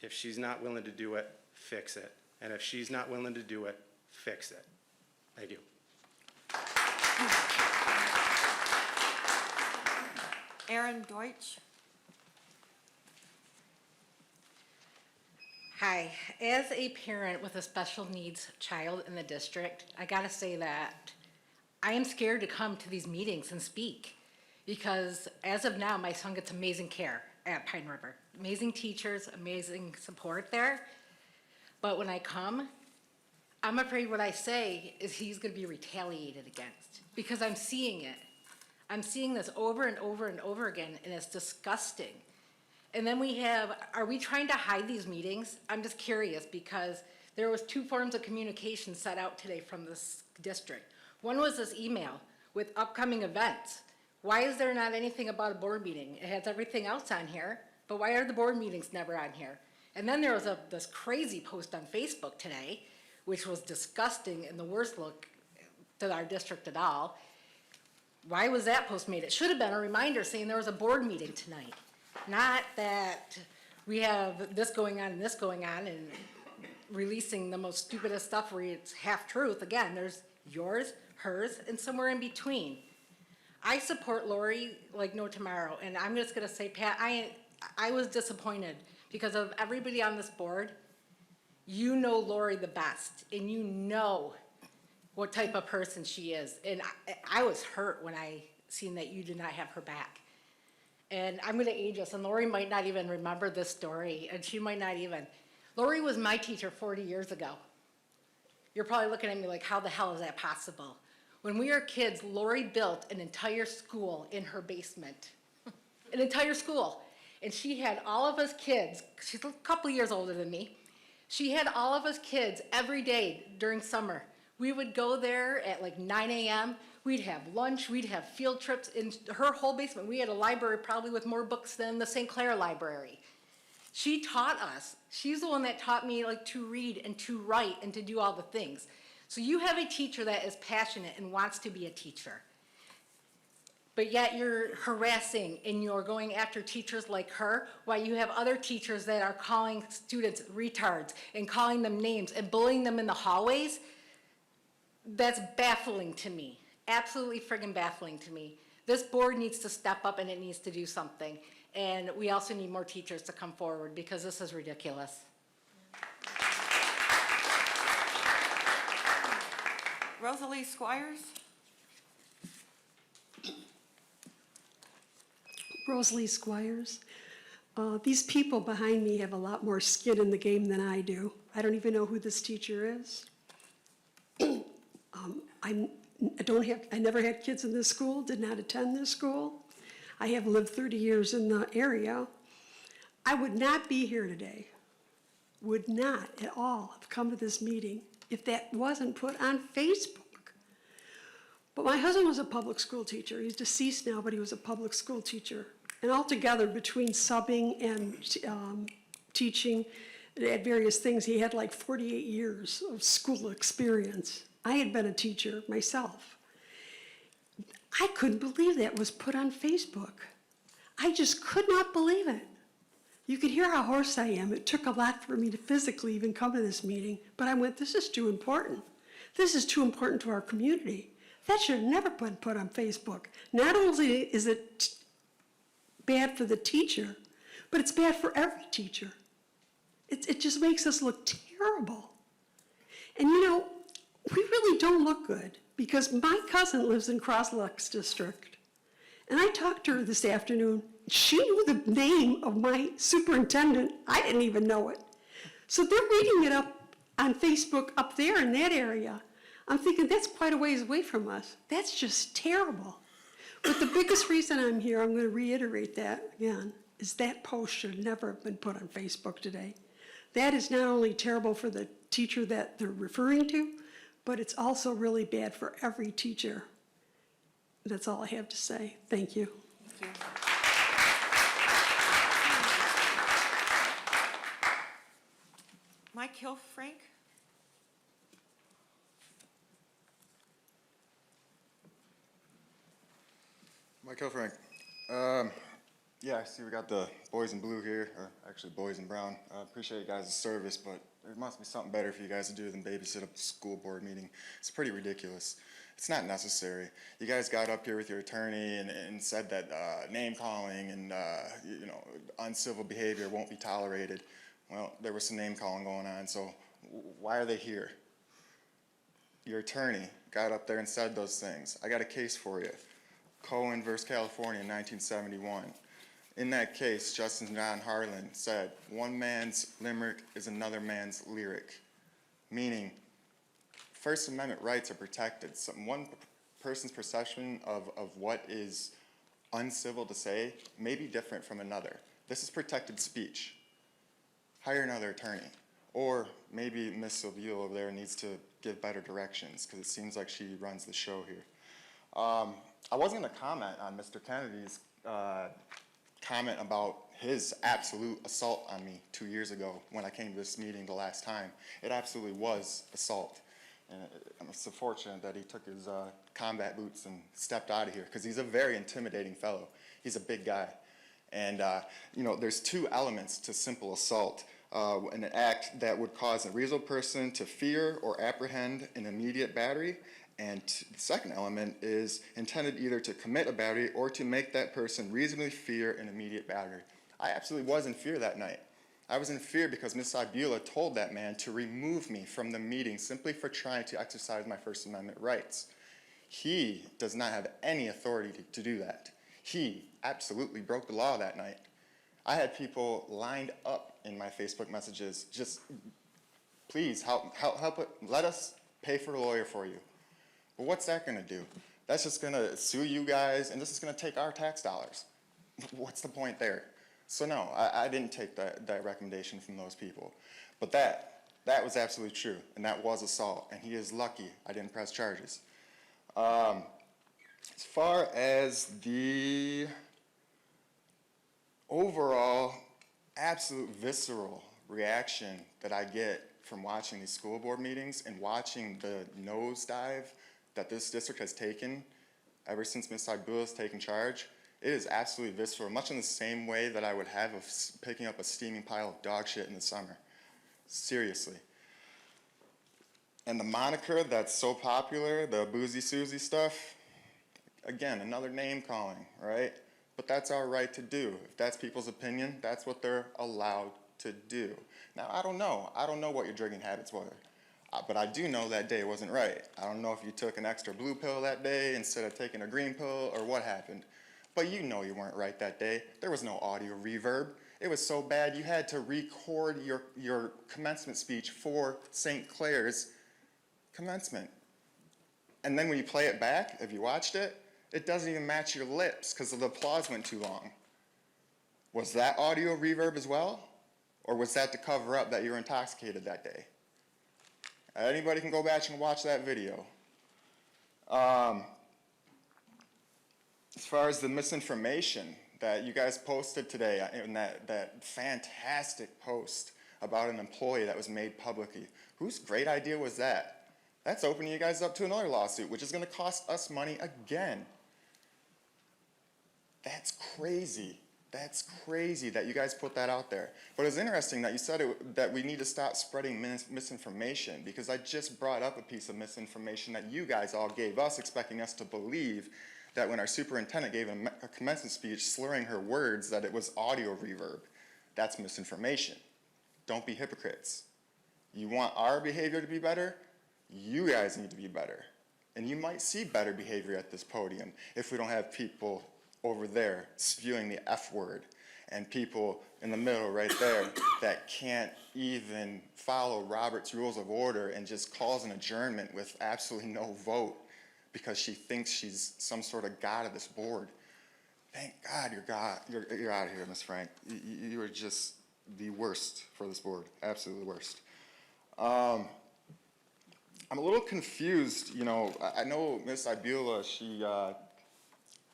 If she's not willing to do it, fix it. And if she's not willing to do it, fix it. Thank you. Aaron Deutsch. Hi, as a parent with a special needs child in the district, I gotta say that I am scared to come to these meetings and speak because as of now, my son gets amazing care at Pine River. Amazing teachers, amazing support there. But when I come, I'm afraid what I say is he's gonna be retaliated against because I'm seeing it. I'm seeing this over and over and over again, and it's disgusting. And then are we trying to hide these meetings? I'm just curious because there was 2 forms of communication set out today from this district. One was this email with upcoming events. Why is there not anything about a board meeting? It has everything else on here, but why are the board meetings never on here? And then there was this crazy post on Facebook today, which was disgusting and the worst look to our district at all. Why was that post made? It should have been a reminder saying there was a board meeting tonight. Not that we have this going on and this going on and releasing the most stupidest stuff where it's half truth. Again, there's yours, hers, and somewhere in between. I support Laurie like no tomorrow, and I'm just gonna say, Pat, I was disappointed because of everybody on this board. You know Laurie the best, and you know what type of person she is. And I was hurt when I seen that you did not have her back. And I'm gonna age us, and Lori might not even remember this story, and she might not even. Lori was my teacher 40 years ago. You're probably looking at me like, how the hell is that possible? When we were kids, Lori built an entire school in her basement. An entire school. And she had all of us kids, she's a couple years older than me, she had all of us kids every day during summer. We would go there at like 9 a.m., we'd have lunch, we'd have field trips in her whole basement. We had a library probably with more books than the St. Clair Library. She taught us. She's the one that taught me like to read and to write and to do all the things. So you have a teacher that is passionate and wants to be a teacher. But yet you're harassing and you're going after teachers like her, while you have other teachers that are calling students retards and calling them names and bullying them in the hallways. That's baffling to me. Absolutely friggin' baffling to me. This board needs to step up and it needs to do something. And we also need more teachers to come forward because this is ridiculous. Rosalie Squires? Rosalie Squires. These people behind me have a lot more skin in the game than I do. I don't even know who this teacher is. I never had kids in this school, did not attend this school. I have lived 30 years in the area. I would not be here today, would not at all have come to this meeting if that wasn't put on Facebook. But my husband was a public school teacher. He's deceased now, but he was a public school teacher. And altogether, between subbing and teaching at various things, he had like 48 years of school experience. I had been a teacher myself. I couldn't believe that was put on Facebook. I just could not believe it. You could hear how hoarse I am. It took a lot for me to physically even come to this meeting, but I went, this is too important. This is too important to our community. That should have never been put on Facebook. Not only is it bad for the teacher, but it's bad for every teacher. It just makes us look terrible. And you know, we really don't look good because my cousin lives in Cross Lakes District. And I talked to her this afternoon. She knew the name of my superintendent. I didn't even know it. So they're reading it up on Facebook up there in that area. I'm thinking that's quite a ways away from us. That's just terrible. But the biggest reason I'm here, I'm going to reiterate that again, is that post should never have been put on Facebook today. That is not only terrible for the teacher that they're referring to, but it's also really bad for every teacher. That's all I have to say. Thank you. Thank you. Mike Hilfrank? Mike Hilfrank. Yeah, I see we got the boys in blue here, or actually boys in brown. Appreciate you guys' service, but there must be something better for you guys to do than babysit a school board meeting. It's pretty ridiculous. It's not necessary. You guys got up here with your attorney and said that name calling and uncivil behavior won't be tolerated. Well, there was some name calling going on, so why are they here? Your attorney got up there and said those things. I got a case for you. Cohen versus California in 1971. In that case, Justice John Harlan said, one man's limerick is another man's lyric, meaning First Amendment rights are protected. One person's perception of what is uncivil to say may be different from another. This is protected speech. Hire another attorney. Or maybe Ms. Cybulla over there needs to give better directions because it seems like she runs the show here. I wasn't going to comment on Mr. Kennedy's comment about his absolute assault on me 2 years ago when I came to this meeting the last time. It absolutely was assault. And I'm so fortunate that he took his combat boots and stepped out of here because he's a very intimidating fellow. He's a big guy. And, there's two elements to simple assault. An act that would cause a reasonable person to fear or apprehend an immediate battery. And the second element is intended either to commit a battery or to make that person reasonably fear an immediate battery. I absolutely was in fear that night. I was in fear because Ms. Cybulla told that man to remove me from the meeting simply for trying to exercise my First Amendment rights. He does not have any authority to do that. He absolutely broke the law that night. I had people lined up in my Facebook messages, just, please help let us pay for a lawyer for you. But what's that gonna do? That's just gonna sue you guys, and this is gonna take our tax dollars. What's the point there? So no, I didn't take that recommendation from those people. But that was absolutely true, and that was assault, and he is lucky I didn't press charges. As far as the overall absolute visceral reaction that I get from watching these school board meetings and watching the nosedive that this district has taken ever since Ms. Cybulla has taken charge, it is absolutely visceral, much in the same way that I would have of picking up a steaming pile of dog shit in the summer. Seriously. And the moniker that's so popular, the Boozy Susie stuff, again, another name calling, right? But that's our right to do. If that's people's opinion, that's what they're allowed to do. Now, I don't know what your drinking habits were, but I do know that day wasn't right. I don't know if you took an extra blue pill that day instead of taking a green pill or what happened. But you know you weren't right that day. There was no audio reverb. It was so bad you had to record your commencement speech for St. Clair's commencement. And then when you play it back, if you watched it, it doesn't even match your lips because the applause went too long. Was that audio reverb as well? Or was that to cover up that you were intoxicated that day? Anybody can go back and watch that video. As far as the misinformation that you guys posted today in that fantastic post about an employee that was made publicly, whose great idea was that? That's opening you guys up to another lawsuit, which is going to cost us money again. That's crazy. That's crazy that you guys put that out there. But it's interesting that you said that we need to stop spreading misinformation, because I just brought up a piece of misinformation that you guys all gave us, expecting us to believe that when our superintendent gave a commencement speech slurring her words that it was audio reverb. That's misinformation. Don't be hypocrites. You want our behavior to be better? You guys need to be better. And you might see better behavior at this podium if we don't have people over there spewing the F word and people in the middle right there that can't even follow Robert's Rules of Order and just calls an adjournment with absolutely no vote because she thinks she's some sort of god of this board. Thank God you're out of here, Ms. Frank. You are just the worst for this board, absolutely the worst. I'm a little confused, you know, I know Ms. Cybulla, she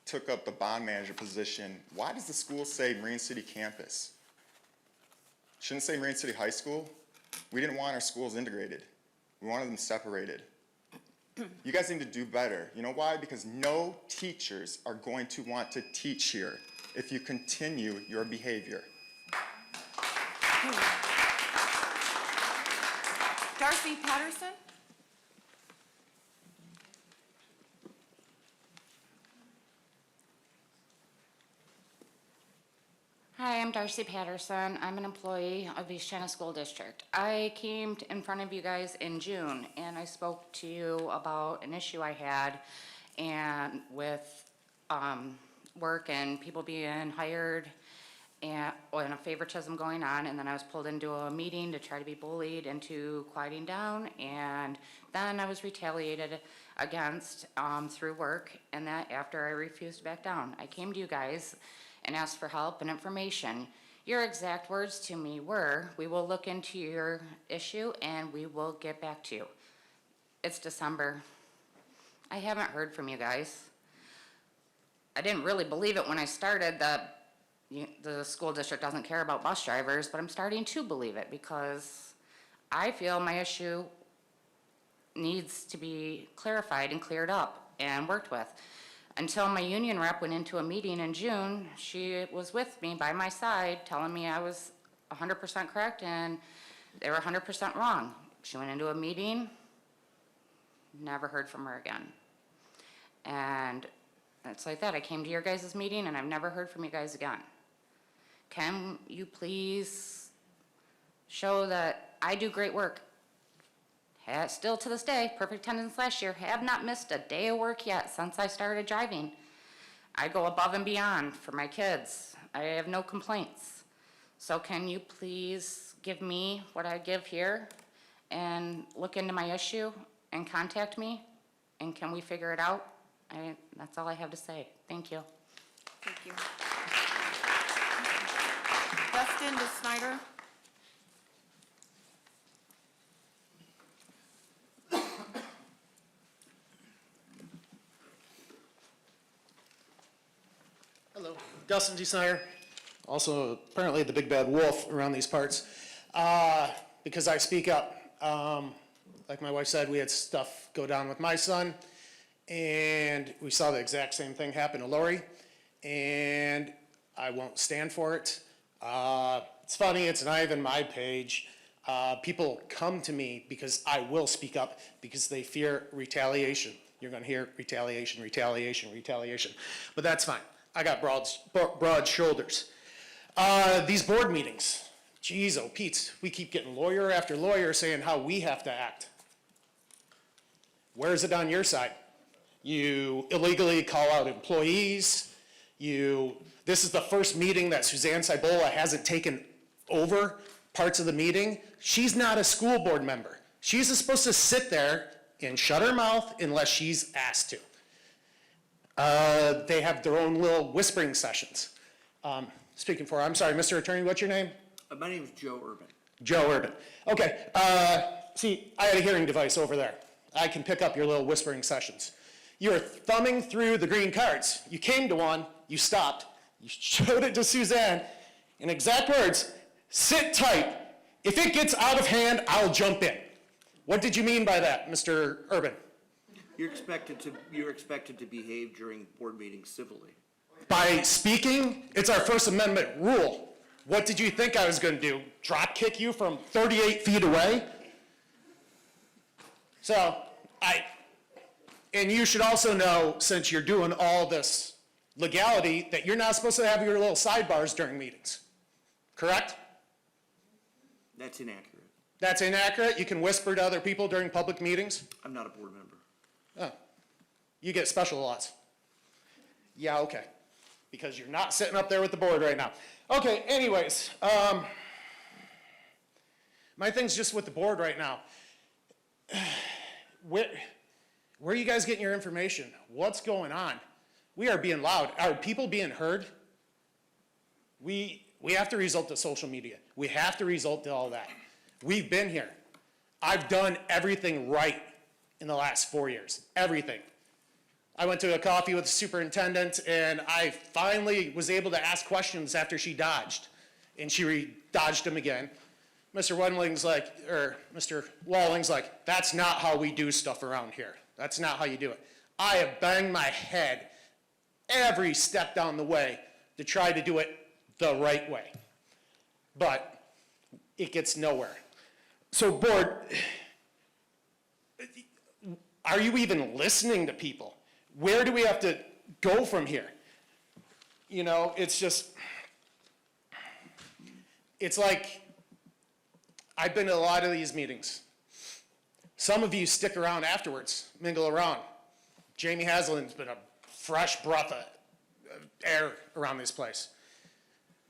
took up the bond manager position. Why does the school say Marine City campus? Shouldn't it say Marine City High School? We didn't want our schools integrated. We wanted them separated. You guys need to do better. You know why? Because no teachers are going to want to teach here if you continue your behavior. Darcy Patterson? Hi, I'm Darcy Patterson. I'm an employee of East China School District. I came in front of you guys in June, and I spoke to you about an issue I had and with work and people being hired and a favoritism going on, and then I was pulled into a meeting to try to be bullied into quieting down, and then I was retaliated against through work, and that after I refused to back down. I came to you guys and asked for help and information. Your exact words to me were, "We will look into your issue and we will get back to you." It's December. I haven't heard from you guys. I didn't really believe it when I started that the school district doesn't care about bus drivers, but I'm starting to believe it because I feel my issue needs to be clarified and cleared up and worked with. Until my union rep went into a meeting in June, she was with me by my side telling me I was 100% correct and they were 100% wrong. She went into a meeting, never heard from her again. And it's like that. I came to your guys' meeting and I've never heard from you guys again. Can you please show that I do great work? Still to this day, perfect attendance last year, have not missed a day of work yet since I started driving. I go above and beyond for my kids. I have no complaints. So can you please give me what I give here and look into my issue and contact me? And can we figure it out? That's all I have to say. Thank you. Thank you. Dustin Snyder. Hello, Dustin Snyder, also apparently the big bad wolf around these parts, because I speak up. Like my wife said, we had stuff go down with my son, and we saw the exact same thing happen to Laurie, and I won't stand for it. It's funny, it's not even my page. People come to me because I will speak up because they fear retaliation. You're gonna hear retaliation, retaliation, retaliation, but that's fine. I got broad shoulders. These board meetings, geez, oh Pete, we keep getting lawyer after lawyer saying how we have to act. Where is it on your side? You illegally call out employees. This is the first meeting that Suzanne Cybulla hasn't taken over parts of the meeting. She's not a school board member. She's supposed to sit there and shut her mouth unless she's asked to. They have their own little whispering sessions. Speaking for, I'm sorry, Mr. Attorney, what's your name? My name is Joe Urban. Joe Urban. Okay, see, I had a hearing device over there. I can pick up your little whispering sessions. You're thumbing through the green cards. You came to one, you stopped, you showed it to Suzanne, in exact words, sit tight. If it gets out of hand, I'll jump in. What did you mean by that, Mr. Urban? You're expected to behave during board meetings civilly. By speaking, it's our First Amendment rule. What did you think I was going to do? Drop kick you from 38 feet away? So, and you should also know, since you're doing all this legality, that you're not supposed to have your little sidebars during meetings. Correct? That's inaccurate. That's inaccurate? You can whisper to other people during public meetings? I'm not a board member. Oh, you get special laws. Yeah, okay. Because you're not sitting up there with the board right now. Okay, anyways, my thing's just with the board right now. Where are you guys getting your information? What's going on? We are being loud. Are people being heard? We have to resort to social media. We have to resort to all that. We've been here. I've done everything right in the last 4 years, everything. I went to a coffee with the superintendent, and I finally was able to ask questions after she dodged, and she dodged them again. Mr. Walling's like, that's not how we do stuff around here. That's not how you do it. I have banged my head every step down the way to try to do it the right way, but it gets nowhere. So board, are you even listening to people? Where do we have to go from here? You know, it's like, I've been to a lot of these meetings. Some of you stick around afterwards, mingle around. Jamie Haslam's been a fresh breath of air around this place.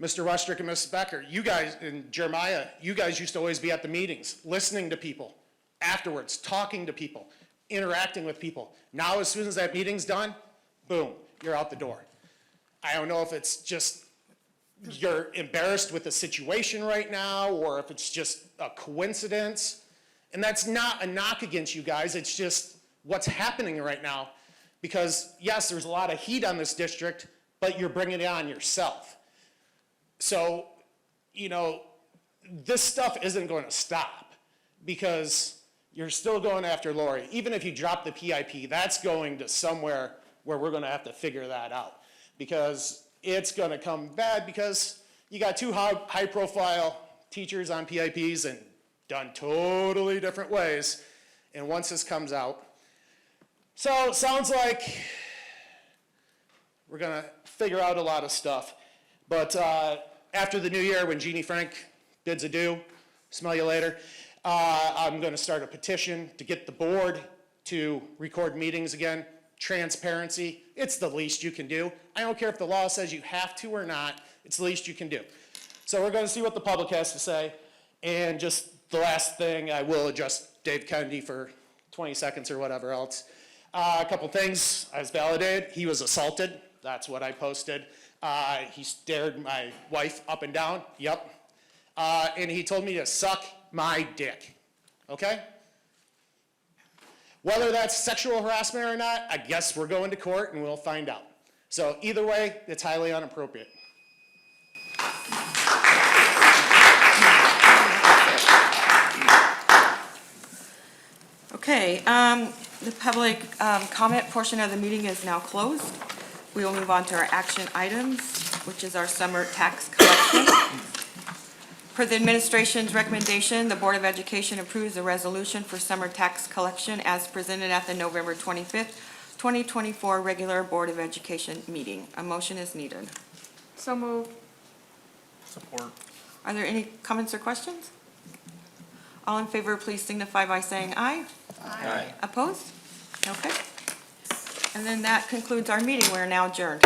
Mr. Westrick and Mrs. Becker, you guys, and Jeremiah, you guys used to always be at the meetings, listening to people, afterwards, talking to people, interacting with people. Now, as soon as that meeting's done, boom, you're out the door. I don't know if it's just you're embarrassed with the situation right now, or if it's just a coincidence. And that's not a knock against you guys, it's just what's happening right now. Because yes, there's a lot of heat on this district, but you're bringing it on yourself. So, you know, this stuff isn't going to stop because you're still going after Laurie. Even if you drop the PIP, that's going to somewhere where we're going to have to figure that out, because it's going to come bad because you got two high-profile teachers on PIPs and done totally different ways. And once this comes out, so it sounds like we're going to figure out a lot of stuff. But after the new year, when Jeannie Frank bids adieu, smell you later, I'm going to start a petition to get the board to record meetings again. transparency, it's the least you can do. I don't care if the law says you have to or not, it's the least you can do. So we're gonna see what the public has to say. And just the last thing, I will address Dave Kennedy for 20 seconds or whatever else. A couple things, I was validated, he was assaulted, that's what I posted. He stared my wife up and down, yep. And he told me to suck my dick, okay? Whether that's sexual harassment or not, I guess we're going to court and we'll find out. So either way, it's highly inappropriate. Okay, the public comment portion of the meeting is now closed. We will move on to our action items, which is our summer tax collection. Per the administration's recommendation, the Board of Education approves the resolution for summer tax collection as presented at the November 25th, 2024 regular Board of Education meeting. A motion is needed. So moved. Support. Are there any comments or questions? All in favor, please signify by saying aye. Aye. Opposed? Okay. And then that concludes our meeting. We're now adjourned.